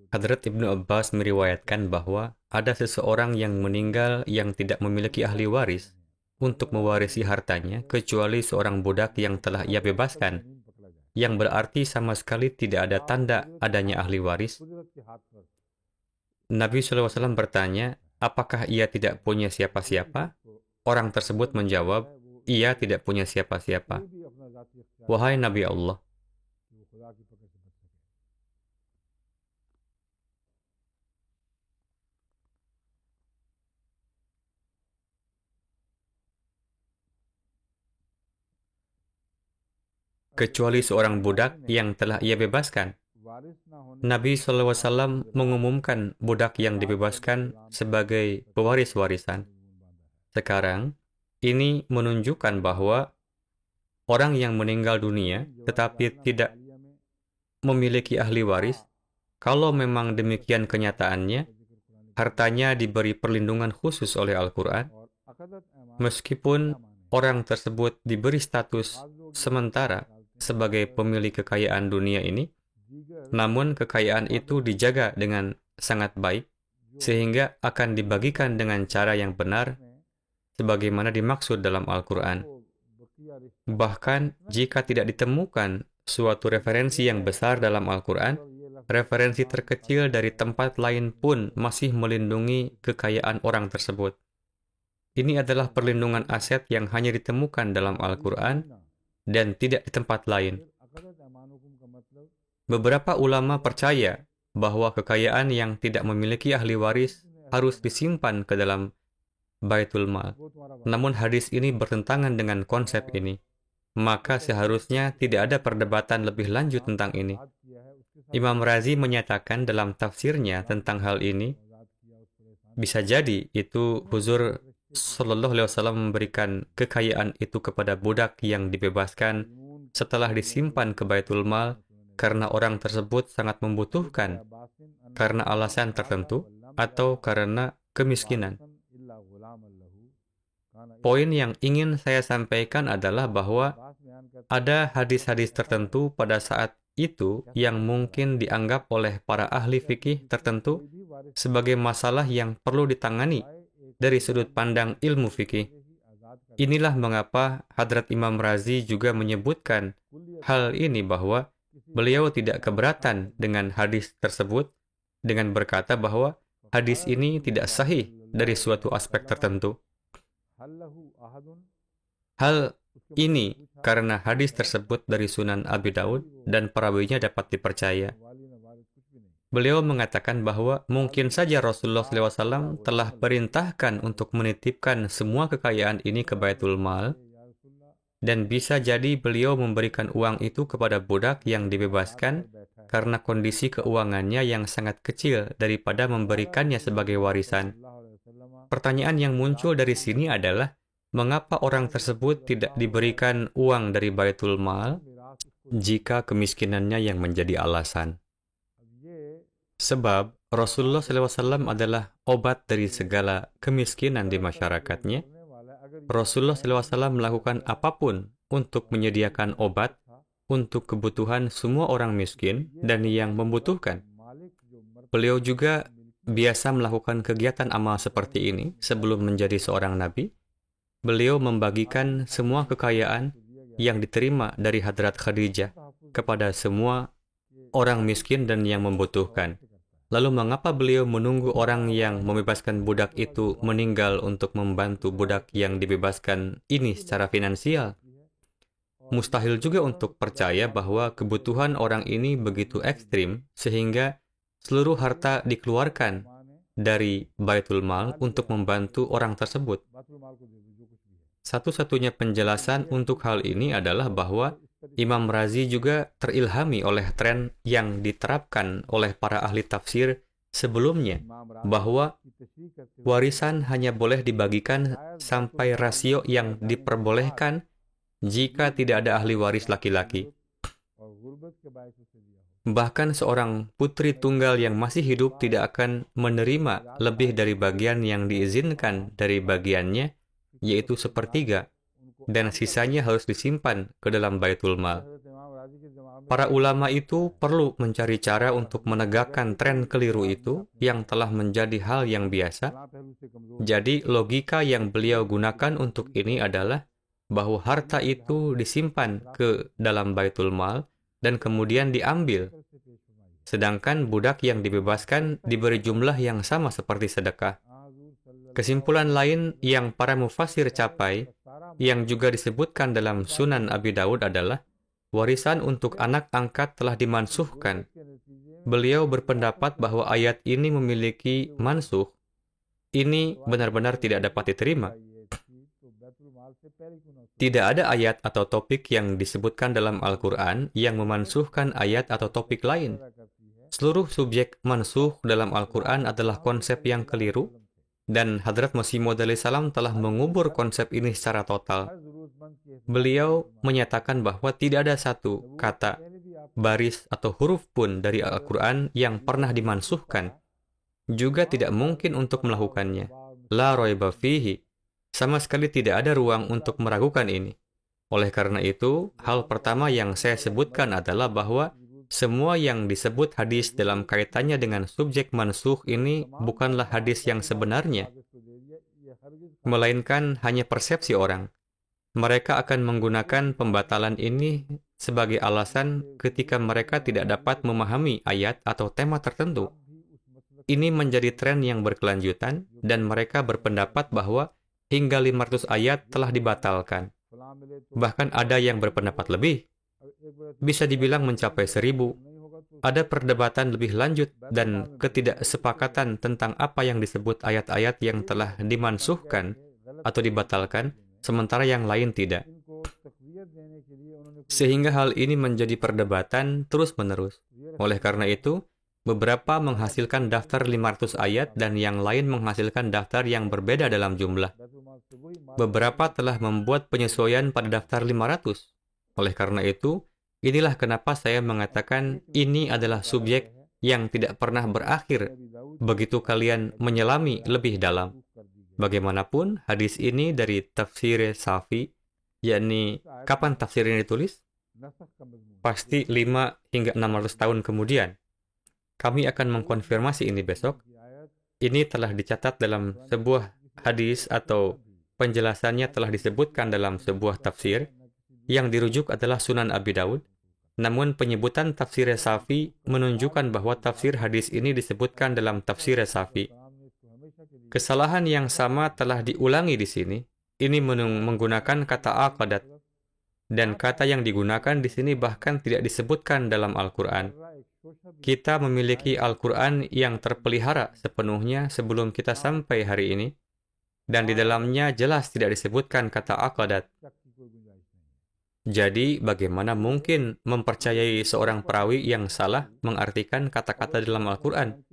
Hadrat Ibnu Abbas meriwayatkan bahwa ada seseorang yang meninggal yang tidak memiliki ahli waris untuk mewarisi hartanya, kecuali seorang budak yang telah ia bebaskan, yang berarti sama sekali tidak ada tanda adanya ahli waris. Nabi SAW bertanya, apakah ia tidak punya siapa-siapa? Orang tersebut menjawab, ia tidak punya siapa-siapa. Wahai Nabi Allah, kecuali seorang budak yang telah ia bebaskan. Nabi SAW mengumumkan budak yang dibebaskan sebagai pewaris warisan. Sekarang, ini menunjukkan bahwa orang yang meninggal dunia tetapi tidak memiliki ahli waris, kalau memang demikian kenyataannya, hartanya diberi perlindungan khusus oleh Al-Quran, meskipun orang tersebut diberi status sementara sebagai pemilik kekayaan dunia ini, namun kekayaan itu dijaga dengan sangat baik, sehingga akan dibagikan dengan cara yang benar, sebagaimana dimaksud dalam Al-Quran. Bahkan, jika tidak ditemukan suatu referensi yang besar dalam Al-Quran, referensi terkecil dari tempat lain pun masih melindungi kekayaan orang tersebut. Ini adalah perlindungan aset yang hanya ditemukan dalam Al-Quran dan tidak di tempat lain. Beberapa ulama percaya bahwa kekayaan yang tidak memiliki ahli waris harus disimpan ke dalam Baitul Mal. Namun hadis ini bertentangan dengan konsep ini. Maka seharusnya tidak ada perdebatan lebih lanjut tentang ini. Imam Razi menyatakan dalam tafsirnya tentang hal ini, bisa jadi itu Huzur Sallallahu Alaihi Wasallam memberikan kekayaan itu kepada budak yang dibebaskan setelah disimpan ke Baitul Mal karena orang tersebut sangat membutuhkan, karena alasan tertentu, atau karena kemiskinan. Poin yang ingin saya sampaikan adalah bahwa ada hadis-hadis tertentu pada saat itu yang mungkin dianggap oleh para ahli fikih tertentu sebagai masalah yang perlu ditangani dari sudut pandang ilmu fikih. Inilah mengapa Hadrat Imam Razi juga menyebutkan hal ini bahwa beliau tidak keberatan dengan hadis tersebut dengan berkata bahwa hadis ini tidak sahih dari suatu aspek tertentu. Hal ini karena hadis tersebut dari Sunan Abi Daud dan perawinya dapat dipercaya. Beliau mengatakan bahwa mungkin saja Rasulullah SAW telah perintahkan untuk menitipkan semua kekayaan ini ke Baitul Mal, dan bisa jadi beliau memberikan uang itu kepada budak yang dibebaskan karena kondisi keuangannya yang sangat kecil daripada memberikannya sebagai warisan. Pertanyaan yang muncul dari sini adalah, mengapa orang tersebut tidak diberikan uang dari Baitul Mal jika kemiskinannya yang menjadi alasan? Sebab Rasulullah SAW adalah obat dari segala kemiskinan di masyarakatnya. Rasulullah SAW melakukan apapun untuk menyediakan obat untuk kebutuhan semua orang miskin dan yang membutuhkan. Beliau juga biasa melakukan kegiatan amal seperti ini sebelum menjadi seorang nabi. Beliau membagikan semua kekayaan yang diterima dari Hadrat Khadijah kepada semua orang miskin dan yang membutuhkan. Lalu mengapa beliau menunggu orang yang membebaskan budak itu meninggal untuk membantu budak yang dibebaskan ini secara finansial? Mustahil juga untuk percaya bahwa kebutuhan orang ini begitu ekstrim sehingga seluruh harta dikeluarkan dari Baitul Mal untuk membantu orang tersebut. Satu-satunya penjelasan untuk hal ini adalah bahwa Imam Razi juga terilhami oleh tren yang diterapkan oleh para ahli tafsir sebelumnya, bahwa warisan hanya boleh dibagikan sampai rasio yang diperbolehkan jika tidak ada ahli waris laki-laki. Bahkan seorang putri tunggal yang masih hidup tidak akan menerima lebih dari bagian yang diizinkan dari bagiannya, yaitu sepertiga, dan sisanya harus disimpan ke dalam Baitul Mal. Para ulama itu perlu mencari cara untuk menegakkan tren keliru itu yang telah menjadi hal yang biasa. Jadi logika yang beliau gunakan untuk ini adalah bahwa harta itu disimpan ke dalam Baitul Mal dan kemudian diambil. Sedangkan budak yang dibebaskan diberi jumlah yang sama seperti sedekah. Kesimpulan lain yang para mufassir capai, yang juga disebutkan dalam Sunan Abi Daud adalah warisan untuk anak angkat telah dimansuhkan. Beliau berpendapat bahwa ayat ini memiliki mansuh. Ini benar-benar tidak dapat diterima. Tidak ada ayat atau topik yang disebutkan dalam Al-Quran yang memansuhkan ayat atau topik lain. Seluruh subjek mansuh dalam Al-Quran adalah konsep yang keliru, dan Hadrat Masih Maud salam telah mengubur konsep ini secara total. Beliau menyatakan bahwa tidak ada satu kata, baris, atau huruf pun dari Al-Quran yang pernah dimansuhkan. Juga tidak mungkin untuk melakukannya. La raiba fihi. Sama sekali tidak ada ruang untuk meragukan ini. Oleh karena itu, hal pertama yang saya sebutkan adalah bahwa semua yang disebut hadis dalam kaitannya dengan subjek mansuh ini bukanlah hadis yang sebenarnya, melainkan hanya persepsi orang. Mereka akan menggunakan pembatalan ini sebagai alasan ketika mereka tidak dapat memahami ayat atau tema tertentu. Ini menjadi tren yang berkelanjutan, dan mereka berpendapat bahwa hingga 500 ayat telah dibatalkan. Bahkan ada yang berpendapat lebih. Bisa dibilang mencapai 1000. Ada perdebatan lebih lanjut dan ketidaksepakatan tentang apa yang disebut ayat-ayat yang telah dimansuhkan atau dibatalkan, sementara yang lain tidak. Sehingga hal ini menjadi perdebatan terus-menerus. Oleh karena itu, beberapa menghasilkan daftar 500 ayat dan yang lain menghasilkan daftar yang berbeda dalam jumlah. Beberapa telah membuat penyesuaian pada daftar 500. Oleh karena itu, inilah kenapa saya mengatakan ini adalah subjek yang tidak pernah berakhir begitu kalian menyelami lebih dalam. Bagaimanapun, hadis ini dari tafsir Safi, yakni kapan tafsir ini ditulis? Pasti 5 hingga 600 tahun kemudian. Kami akan mengkonfirmasi ini besok. Ini telah dicatat dalam sebuah hadis atau penjelasannya telah disebutkan dalam sebuah tafsir. Yang dirujuk adalah Sunan Abi Daud. Namun penyebutan tafsir Safi menunjukkan bahwa tafsir hadis ini disebutkan dalam tafsir Safi. Kesalahan yang sama telah diulangi di sini. Ini menggunakan kata aqadat. Dan kata yang digunakan di sini bahkan tidak disebutkan dalam Al-Quran. Kita memiliki Al-Quran yang terpelihara sepenuhnya sebelum kita sampai hari ini. Dan di dalamnya jelas tidak disebutkan kata aqadat. Jadi, bagaimana mungkin mempercayai seorang perawi yang salah mengartikan kata-kata dalam Al-Quran?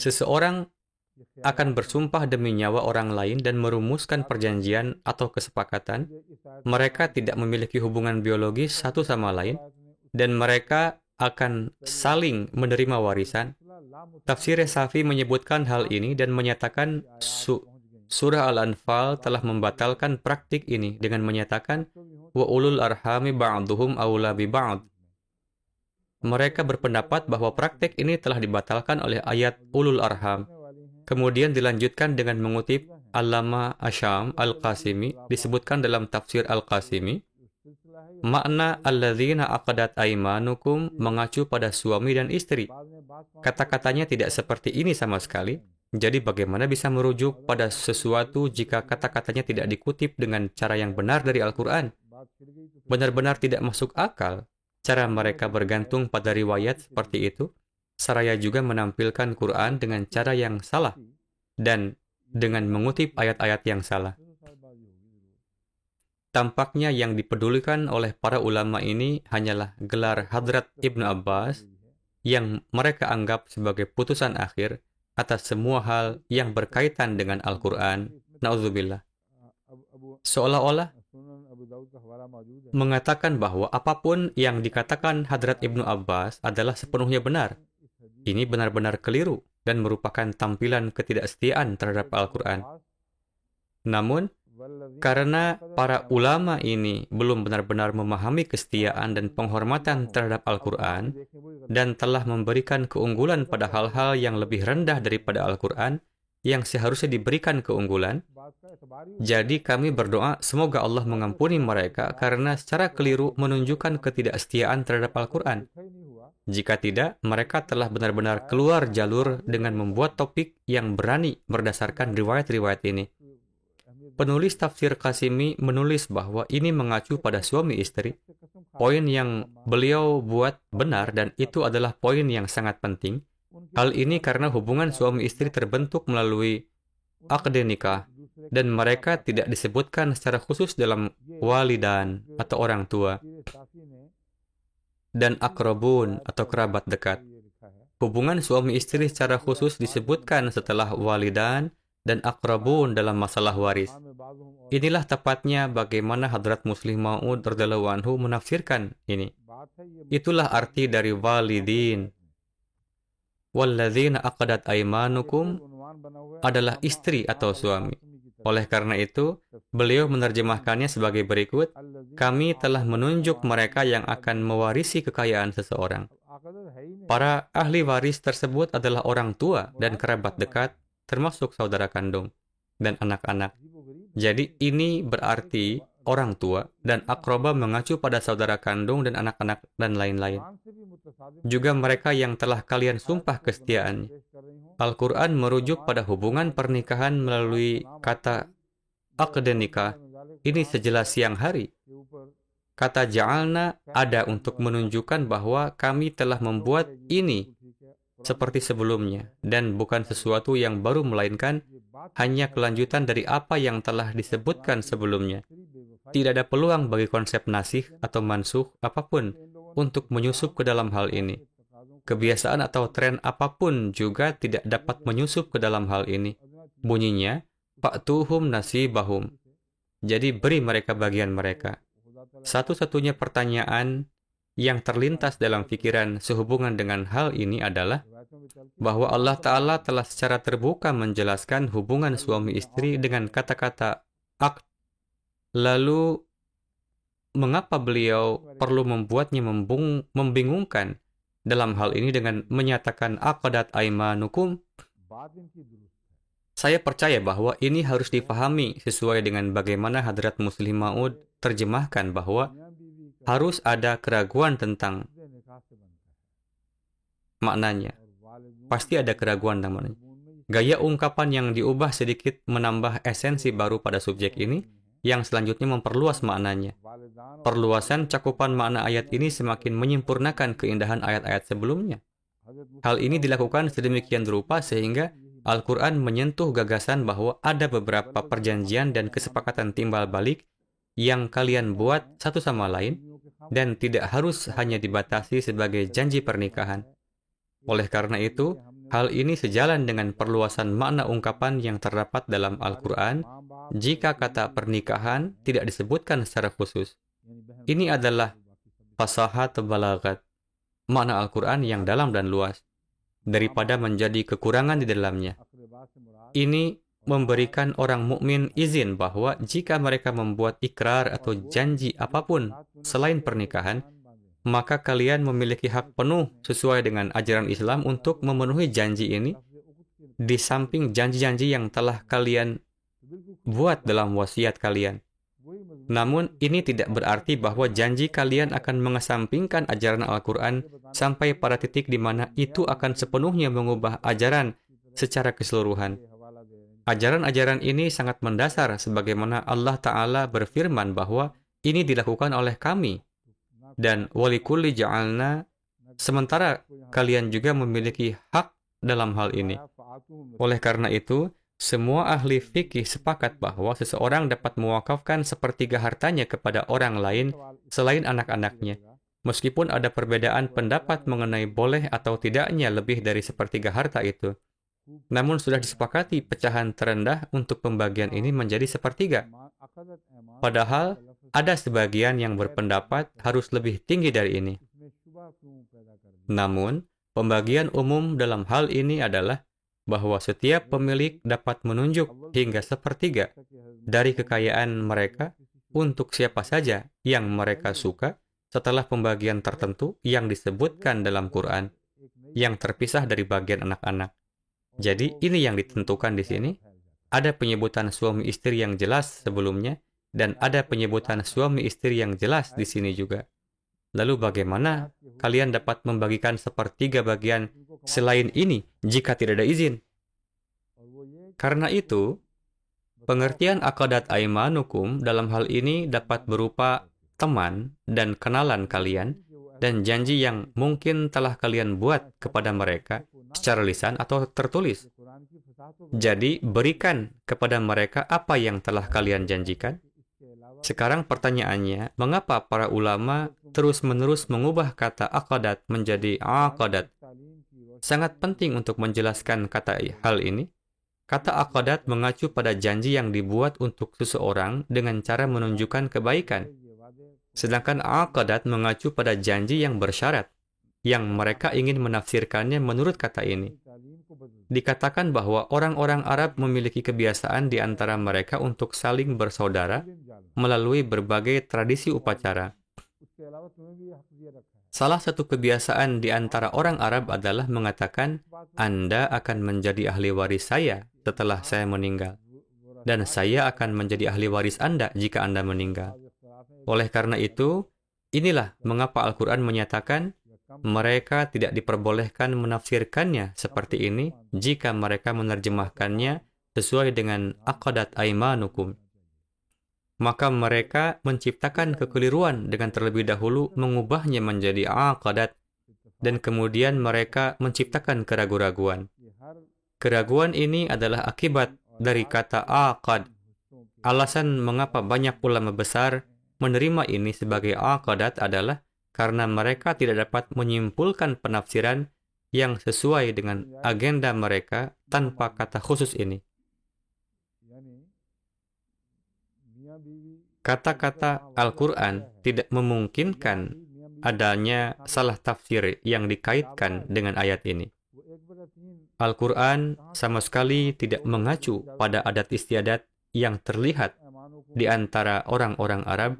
Seseorang akan bersumpah demi nyawa orang lain dan merumuskan perjanjian atau kesepakatan. Mereka tidak memiliki hubungan biologis satu sama lain, dan mereka akan saling menerima warisan. Tafsir Safi menyebutkan hal ini dan menyatakan Surah Al-Anfal telah membatalkan praktik ini dengan menyatakan wa ulul arhami ba'duhum aula bi ba'd. Mereka berpendapat bahwa praktik ini telah dibatalkan oleh ayat ulul arham. Kemudian dilanjutkan dengan mengutip Allama Asyam Al-Qasimi, disebutkan dalam tafsir Al-Qasimi, makna alladzina aqadat aimanukum mengacu pada suami dan istri. Kata-katanya tidak seperti ini sama sekali. Jadi bagaimana bisa merujuk pada sesuatu jika kata-katanya tidak dikutip dengan cara yang benar dari Al-Quran? Benar-benar tidak masuk akal cara mereka bergantung pada riwayat seperti itu. Saraya juga menampilkan Quran dengan cara yang salah dan dengan mengutip ayat-ayat yang salah. Tampaknya yang dipedulikan oleh para ulama ini hanyalah gelar Hadrat Ibnu Abbas yang mereka anggap sebagai putusan akhir atas semua hal yang berkaitan dengan Al-Quran. Na'udzubillah. Seolah-olah mengatakan bahwa apapun yang dikatakan Hadrat Ibnu Abbas adalah sepenuhnya benar. Ini benar-benar keliru dan merupakan tampilan ketidaksetiaan terhadap Al-Quran. Namun, karena para ulama ini belum benar-benar memahami kesetiaan dan penghormatan terhadap Al-Quran dan telah memberikan keunggulan pada hal-hal yang lebih rendah daripada Al-Quran yang seharusnya diberikan keunggulan, jadi kami berdoa semoga Allah mengampuni mereka karena secara keliru menunjukkan ketidaksetiaan terhadap Al-Quran. Jika tidak, mereka telah benar-benar keluar jalur dengan membuat topik yang berani berdasarkan riwayat-riwayat ini. Penulis tafsir Qasimi menulis bahwa ini mengacu pada suami istri. Poin yang beliau buat benar dan itu adalah poin yang sangat penting. Hal ini karena hubungan suami istri terbentuk melalui akde nikah dan mereka tidak disebutkan secara khusus dalam walidan atau orang tua dan akrabun atau kerabat dekat. Hubungan suami istri secara khusus disebutkan setelah walidan dan akrabun dalam masalah waris. Inilah tepatnya bagaimana Hadrat Muslih Maud radhiyallahu anhu menafsirkan ini. Itulah arti dari walidin. Walladzina aqadat aimanukum adalah istri atau suami. Oleh karena itu, beliau menerjemahkannya sebagai berikut, kami telah menunjuk mereka yang akan mewarisi kekayaan seseorang. Para ahli waris tersebut adalah orang tua dan kerabat dekat, termasuk saudara kandung dan anak-anak. Jadi ini berarti orang tua dan akroba mengacu pada saudara kandung dan anak-anak dan lain-lain. Juga mereka yang telah kalian sumpah kesetiaannya. Al-Quran merujuk pada hubungan pernikahan melalui kata akde nikah. Ini sejelas siang hari. Kata ja'alna ada untuk menunjukkan bahwa kami telah membuat ini seperti sebelumnya dan bukan sesuatu yang baru melainkan hanya kelanjutan dari apa yang telah disebutkan sebelumnya. Tidak ada peluang bagi konsep nasih atau mansuh apapun untuk menyusup ke dalam hal ini. Kebiasaan atau tren apapun juga tidak dapat menyusup ke dalam hal ini. Bunyinya, fa'tuhum nasibahum. Jadi beri mereka bagian mereka. Satu-satunya pertanyaan yang terlintas dalam pikiran sehubungan dengan hal ini adalah bahwa Allah Ta'ala telah secara terbuka menjelaskan hubungan suami istri dengan kata-kata aqd. Lalu, mengapa beliau perlu membuatnya membingungkan dalam hal ini dengan menyatakan aqadat aimanukum? Saya percaya bahwa ini harus dipahami sesuai dengan bagaimana Hadrat Muslih Maud terjemahkan bahwa harus ada keraguan tentang maknanya. Pasti ada keraguan namanya. Gaya ungkapan yang diubah sedikit menambah esensi baru pada subjek ini, yang selanjutnya memperluas maknanya. Perluasan cakupan makna ayat ini semakin menyempurnakan keindahan ayat-ayat sebelumnya. Hal ini dilakukan sedemikian rupa sehingga Al-Quran menyentuh gagasan bahwa ada beberapa perjanjian dan kesepakatan timbal balik yang kalian buat satu sama lain dan tidak harus hanya dibatasi sebagai janji pernikahan. Oleh karena itu, hal ini sejalan dengan perluasan makna ungkapan yang terdapat dalam Al-Quran jika kata pernikahan tidak disebutkan secara khusus. Ini adalah fasahat balagat, makna Al-Quran yang dalam dan luas, daripada menjadi kekurangan di dalamnya. Ini memberikan orang mukmin izin bahwa jika mereka membuat ikrar atau janji apapun selain pernikahan, maka kalian memiliki hak penuh sesuai dengan ajaran Islam untuk memenuhi janji ini di samping janji-janji yang telah kalian buat dalam wasiat kalian. Namun, ini tidak berarti bahwa janji kalian akan mengesampingkan ajaran Al-Quran sampai pada titik di mana itu akan sepenuhnya mengubah ajaran secara keseluruhan. Ajaran-ajaran ini sangat mendasar sebagaimana Allah Ta'ala berfirman bahwa ini dilakukan oleh kami. Dan walikulli ja'alna Sementara kalian juga memiliki hak dalam hal ini. Oleh karena itu, semua ahli fikih sepakat bahwa seseorang dapat mewakafkan sepertiga hartanya kepada orang lain selain anak-anaknya. Meskipun ada perbedaan pendapat mengenai boleh atau tidaknya lebih dari sepertiga harta itu. Namun sudah disepakati pecahan terendah untuk pembagian ini menjadi sepertiga. Padahal ada sebagian yang berpendapat harus lebih tinggi dari ini. Namun, pembagian umum dalam hal ini adalah bahwa setiap pemilik dapat menunjuk hingga sepertiga dari kekayaan mereka untuk siapa saja yang mereka suka setelah pembagian tertentu yang disebutkan dalam Quran, yang terpisah dari bagian anak-anak. Jadi, ini yang ditentukan di sini. Ada penyebutan suami istri yang jelas sebelumnya, dan ada penyebutan suami istri yang jelas di sini juga. Lalu bagaimana kalian dapat membagikan sepertiga bagian selain ini jika tidak ada izin? Karena itu, pengertian aqadat aimanukum dalam hal ini dapat berupa teman dan kenalan kalian, dan janji yang mungkin telah kalian buat kepada mereka secara lisan atau tertulis. Jadi, berikan kepada mereka apa yang telah kalian janjikan. Sekarang pertanyaannya, mengapa para ulama terus-menerus mengubah kata aqadat menjadi aqadat? Sangat penting untuk menjelaskan kata hal ini. Kata aqadat mengacu pada janji yang dibuat untuk seseorang dengan cara menunjukkan kebaikan. Sedangkan aqadat mengacu pada janji yang bersyarat, yang mereka ingin menafsirkannya menurut kata ini. Dikatakan bahwa orang-orang Arab memiliki kebiasaan di antara mereka untuk saling bersaudara melalui berbagai tradisi upacara. Salah satu kebiasaan di antara orang Arab adalah mengatakan, Anda akan menjadi ahli waris saya setelah saya meninggal, dan saya akan menjadi ahli waris Anda jika Anda meninggal. Oleh karena itu, inilah mengapa Al-Quran menyatakan mereka tidak diperbolehkan menafsirkannya seperti ini jika mereka menerjemahkannya sesuai dengan aqadat aimanukum. Maka mereka menciptakan kekeliruan dengan terlebih dahulu mengubahnya menjadi aqadat, dan kemudian mereka menciptakan keraguan-raguan. Keraguan ini adalah akibat dari kata aqad. Alasan mengapa banyak ulama besar menerima ini sebagai aqadat adalah karena mereka tidak dapat menyimpulkan penafsiran yang sesuai dengan agenda mereka tanpa kata khusus ini. Kata-kata Al-Quran tidak memungkinkan adanya salah tafsir yang dikaitkan dengan ayat ini. Al-Quran sama sekali tidak mengacu pada adat istiadat yang terlihat di antara orang-orang Arab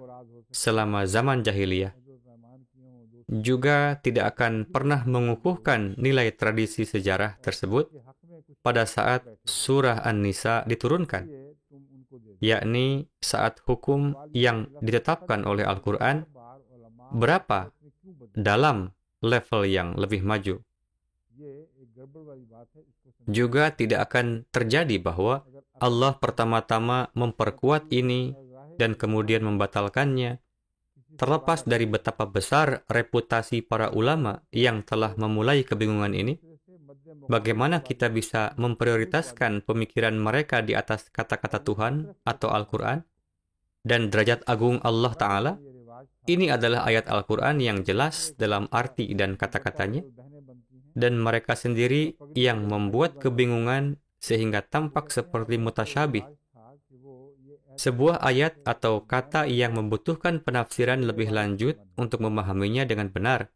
selama zaman jahiliyah. Juga tidak akan pernah mengukuhkan nilai tradisi sejarah tersebut pada saat surah An-Nisa diturunkan, yakni saat hukum yang ditetapkan oleh Al-Quran berapa dalam level yang lebih maju. Juga tidak akan terjadi bahwa Allah pertama-tama memperkuat ini dan kemudian membatalkannya, terlepas dari betapa besar reputasi para ulama yang telah memulai kebingungan ini. Bagaimana kita bisa memprioritaskan pemikiran mereka di atas kata-kata Tuhan atau Al-Quran dan derajat agung Allah Ta'ala? Ini adalah ayat Al-Quran yang jelas dalam arti dan kata-katanya, dan mereka sendiri yang membuat kebingungan sehingga tampak seperti mutasyabih. Sebuah ayat atau kata yang membutuhkan penafsiran lebih lanjut untuk memahaminya dengan benar.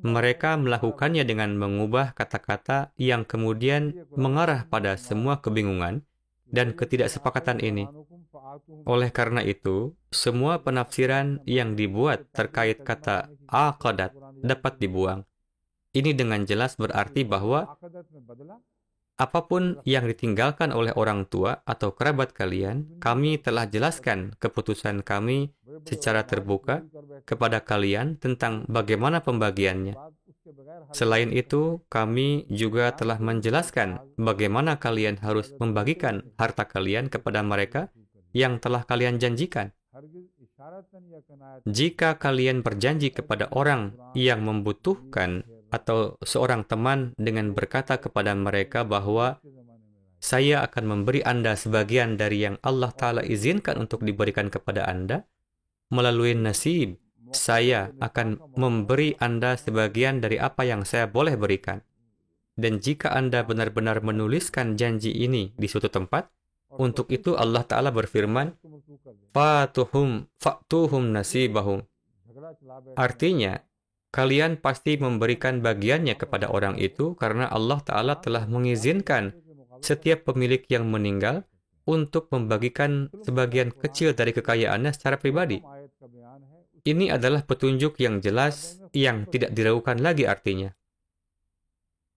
Mereka melakukannya dengan mengubah kata-kata yang kemudian mengarah pada semua kebingungan dan ketidaksepakatan ini. Oleh karena itu, semua penafsiran yang dibuat terkait kata aqadat dapat dibuang. Ini dengan jelas berarti bahwa apapun yang ditinggalkan oleh orang tua atau kerabat kalian, kami telah jelaskan keputusan kami secara terbuka kepada kalian tentang bagaimana pembagiannya. Selain itu, kami juga telah menjelaskan bagaimana kalian harus membagikan harta kalian kepada mereka yang telah kalian janjikan. Jika kalian berjanji kepada orang yang membutuhkan atau seorang teman dengan berkata kepada mereka bahwa saya akan memberi Anda sebagian dari yang Allah Ta'ala izinkan untuk diberikan kepada Anda, melalui nasib, saya akan memberi Anda sebagian dari apa yang saya boleh berikan. Dan jika Anda benar-benar menuliskan janji ini di suatu tempat, untuk itu Allah Ta'ala berfirman, Fa'tuhum nasibahum. Artinya, kalian pasti memberikan bagiannya kepada orang itu karena Allah Ta'ala telah mengizinkan setiap pemilik yang meninggal untuk membagikan sebagian kecil dari kekayaannya secara pribadi. Ini adalah petunjuk yang jelas yang tidak diragukan lagi artinya.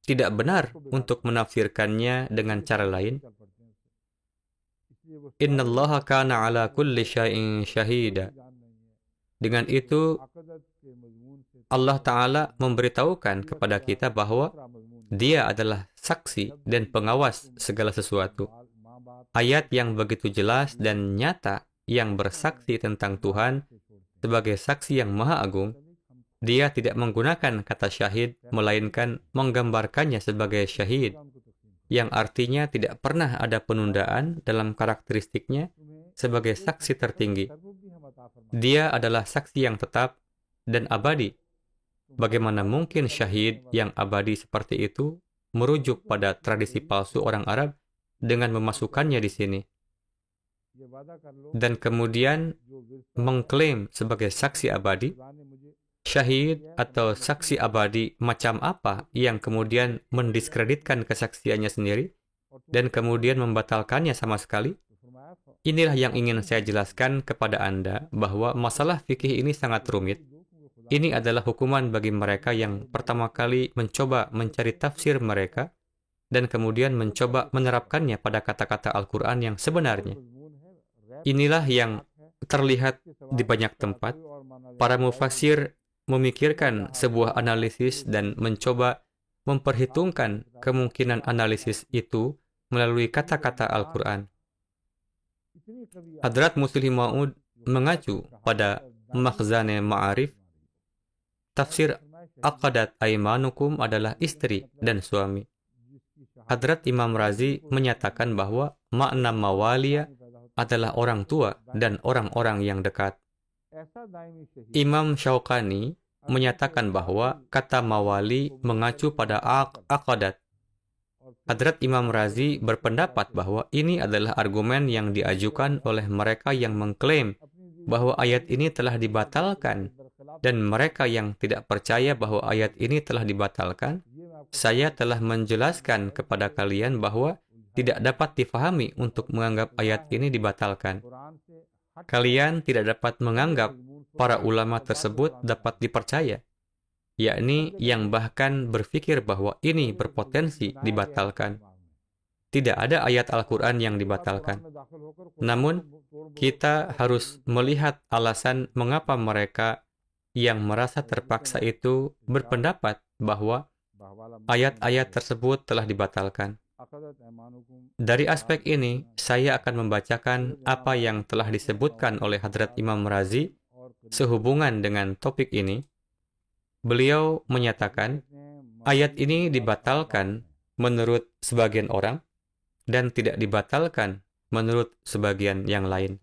Tidak benar untuk menafsirkannya dengan cara lain. Innallaha kana ala kulli syai'in syahida. Dengan itu, Allah Ta'ala memberitahukan kepada kita bahwa Dia adalah saksi dan pengawas segala sesuatu. Ayat yang begitu jelas dan nyata yang bersaksi tentang Tuhan sebagai saksi yang maha agung, Dia tidak menggunakan kata syahid, melainkan menggambarkannya sebagai syahid, yang artinya tidak pernah ada penundaan dalam karakteristiknya sebagai saksi tertinggi. Dia adalah saksi yang tetap dan abadi. Bagaimana mungkin syahid yang abadi seperti itu merujuk pada tradisi palsu orang Arab dengan memasukkannya di sini? Dan kemudian mengklaim sebagai saksi abadi, syahid atau saksi abadi macam apa yang kemudian mendiskreditkan kesaksiannya sendiri dan kemudian membatalkannya sama sekali? Inilah yang ingin saya jelaskan kepada Anda bahwa masalah fikih ini sangat rumit. Ini adalah hukuman bagi mereka yang pertama kali mencoba mencari tafsir mereka dan kemudian mencoba menerapkannya pada kata-kata Al-Quran yang sebenarnya. Inilah yang terlihat di banyak tempat. Para mufassir memikirkan sebuah analisis dan mencoba memperhitungkan kemungkinan analisis itu melalui kata-kata Al-Quran. Hadrat Muslih Ma'ud mengacu pada Makhzane Ma'arif. Tafsir Aqadat Aimanukum adalah istri dan suami. Hadrat Imam Razi menyatakan bahwa makna mawalia adalah orang tua dan orang-orang yang dekat. Imam Syaukani menyatakan bahwa kata mawali mengacu pada aqadat. Hadrat Imam Razi berpendapat bahwa ini adalah argumen yang diajukan oleh mereka yang mengklaim bahwa ayat ini telah dibatalkan, dan mereka yang tidak percaya bahwa ayat ini telah dibatalkan. Saya telah menjelaskan kepada kalian bahwa tidak dapat difahami untuk menganggap ayat ini dibatalkan. Kalian tidak dapat menganggap para ulama tersebut dapat dipercaya, yakni yang bahkan berpikir bahwa ini berpotensi dibatalkan. Tidak ada ayat Al-Quran yang dibatalkan. Namun, kita harus melihat alasan mengapa mereka yang merasa terpaksa itu berpendapat bahwa ayat-ayat tersebut telah dibatalkan. Dari aspek ini, saya akan membacakan apa yang telah disebutkan oleh Hadrat Imam Razi sehubungan dengan topik ini. Beliau menyatakan, ayat ini dibatalkan menurut sebagian orang dan tidak dibatalkan menurut sebagian yang lain.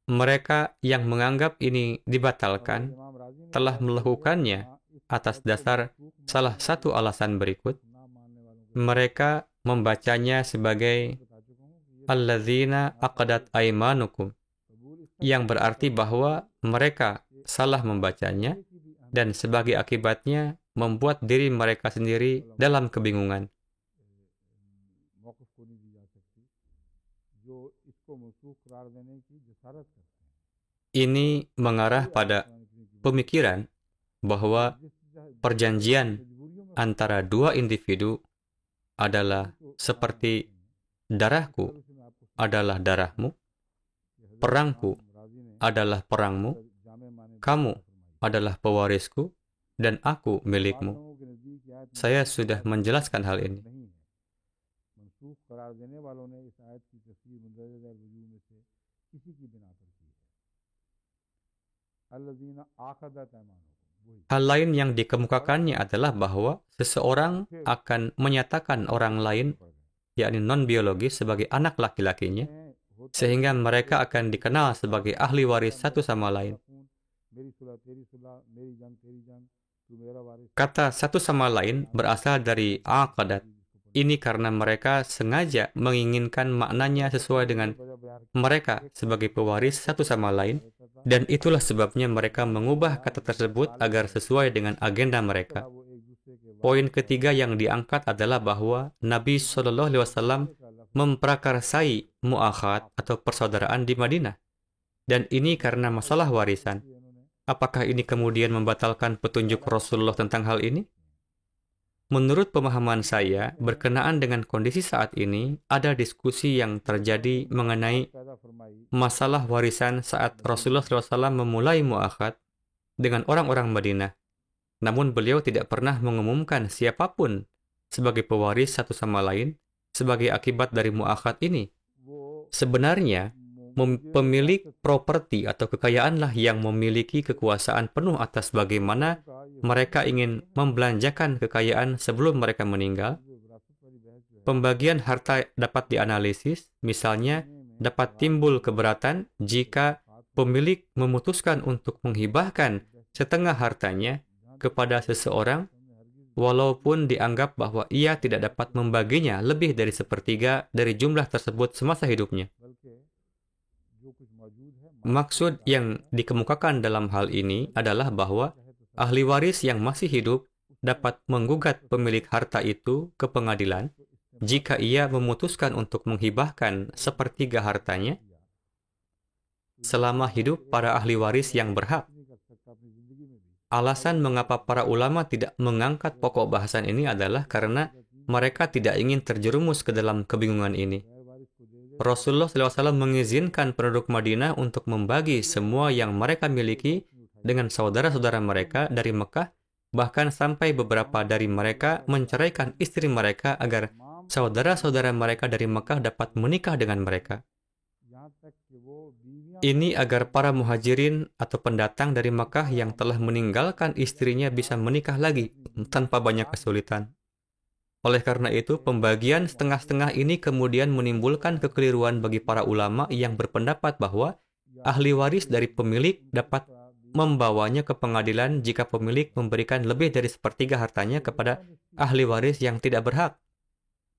Mereka yang menganggap ini dibatalkan telah melakukannya atas dasar salah satu alasan berikut. Mereka membacanya sebagai alladzina aqadat aimanukum, yang berarti bahwa mereka salah membacanya dan sebagai akibatnya membuat diri mereka sendiri dalam kebingungan. Ini mengarah pada pemikiran bahwa perjanjian antara dua individu adalah seperti darahku adalah darahmu, perangku adalah perangmu, kamu adalah pewarisku, dan aku milikmu. Saya sudah menjelaskan hal ini. Hal lain yang dikemukakannya adalah bahwa seseorang akan menyatakan orang lain, yakni non-biologis, sebagai anak laki-lakinya, sehingga mereka akan dikenal sebagai ahli waris satu sama lain. Kata satu sama lain berasal dari aqadat. Ini karena mereka sengaja menginginkan maknanya sesuai dengan mereka sebagai pewaris satu sama lain, dan itulah sebabnya mereka mengubah kata tersebut agar sesuai dengan agenda mereka. Poin ketiga yang diangkat adalah bahwa Nabi SAW memprakarsai mu'akhad atau persaudaraan di Madinah. Dan ini karena masalah warisan. Apakah ini kemudian membatalkan petunjuk Rasulullah tentang hal ini? Menurut pemahaman saya, berkenaan dengan kondisi saat ini, ada diskusi yang terjadi mengenai masalah warisan saat Rasulullah SAW memulai mu'akhad dengan orang-orang Madinah. Namun beliau tidak pernah mengumumkan siapapun sebagai pewaris satu sama lain sebagai akibat dari mu'akhad ini. Sebenarnya, pemilik properti atau kekayaanlah yang memiliki kekuasaan penuh atas bagaimana mereka ingin membelanjakan kekayaan sebelum mereka meninggal. Pembagian harta dapat dianalisis, misalnya dapat timbul keberatan jika pemilik memutuskan untuk menghibahkan setengah hartanya kepada seseorang, walaupun dianggap bahwa ia tidak dapat membaginya lebih dari sepertiga dari jumlah tersebut semasa hidupnya. Maksud yang dikemukakan dalam hal ini adalah bahwa ahli waris yang masih hidup dapat menggugat pemilik harta itu ke pengadilan jika ia memutuskan untuk menghibahkan sepertiga hartanya selama hidup para ahli waris yang berhak. Alasan mengapa para ulama tidak mengangkat pokok bahasan ini adalah karena mereka tidak ingin terjerumus ke dalam kebingungan ini. Rasulullah SAW mengizinkan penduduk Madinah untuk membagi semua yang mereka miliki dengan saudara-saudara mereka dari Mekah, bahkan sampai beberapa dari mereka menceraikan istri mereka agar saudara-saudara mereka dari Mekah dapat menikah dengan mereka. Ini agar para muhajirin atau pendatang dari Mekah yang telah meninggalkan istrinya bisa menikah lagi tanpa banyak kesulitan. Oleh karena itu, pembagian setengah-setengah ini kemudian menimbulkan kekeliruan bagi para ulama yang berpendapat bahwa ahli waris dari pemilik dapat membawanya ke pengadilan jika pemilik memberikan lebih dari sepertiga hartanya kepada ahli waris yang tidak berhak.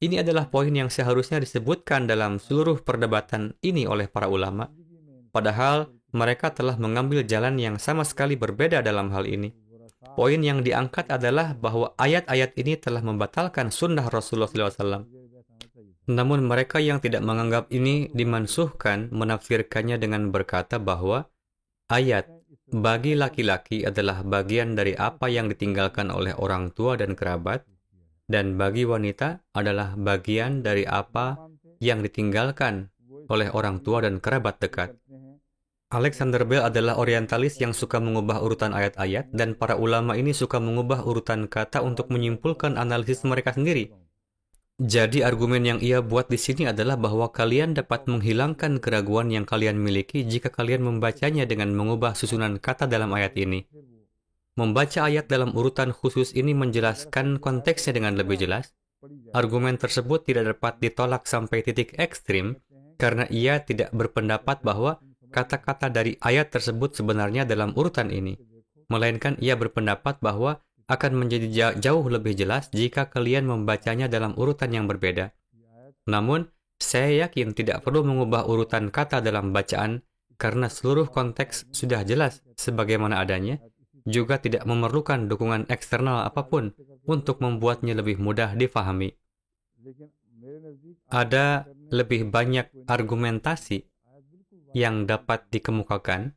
Ini adalah poin yang seharusnya disebutkan dalam seluruh perdebatan ini oleh para ulama. Padahal mereka telah mengambil jalan yang sama sekali berbeda dalam hal ini. Poin yang diangkat adalah bahwa ayat-ayat ini telah membatalkan sunnah Rasulullah SAW. Namun mereka yang tidak menganggap ini dimansuhkan menafsirkannya dengan berkata bahwa ayat bagi laki-laki adalah bagian dari apa yang ditinggalkan oleh orang tua dan kerabat, dan bagi wanita adalah bagian dari apa yang ditinggalkan oleh orang tua dan kerabat dekat. Alexander Bell adalah orientalis yang suka mengubah urutan ayat-ayat, dan para ulama ini suka mengubah urutan kata untuk menyimpulkan analisis mereka sendiri. Jadi argumen yang ia buat di sini adalah bahwa kalian dapat menghilangkan keraguan yang kalian miliki jika kalian membacanya dengan mengubah susunan kata dalam ayat ini. Membaca ayat dalam urutan khusus ini menjelaskan konteksnya dengan lebih jelas. Argumen tersebut tidak dapat ditolak sampai titik ekstrim karena ia tidak berpendapat bahwa kata-kata dari ayat tersebut sebenarnya dalam urutan ini, melainkan ia berpendapat bahwa akan menjadi jauh lebih jelas jika kalian membacanya dalam urutan yang berbeda. Namun, saya yakin tidak perlu mengubah urutan kata dalam bacaan karena seluruh konteks sudah jelas sebagaimana adanya, juga tidak memerlukan dukungan eksternal apapun untuk membuatnya lebih mudah difahami. Ada lebih banyak argumentasi yang dapat dikemukakan,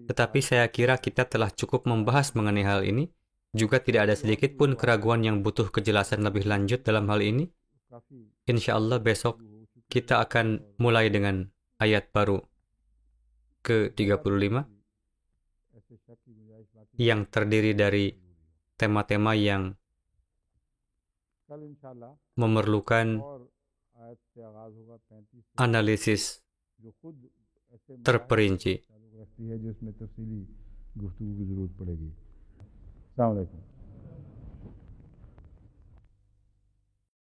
tetapi saya kira kita telah cukup membahas mengenai hal ini. Juga tidak ada sedikit pun keraguan yang butuh kejelasan lebih lanjut dalam hal ini. Insya Allah besok kita akan mulai dengan ayat baru ke-35 yang terdiri dari tema-tema yang memerlukan analisis terperinci. गुफ्तगू की ज़रूरत पड़ेगी। अस्सलाम वालेकुम।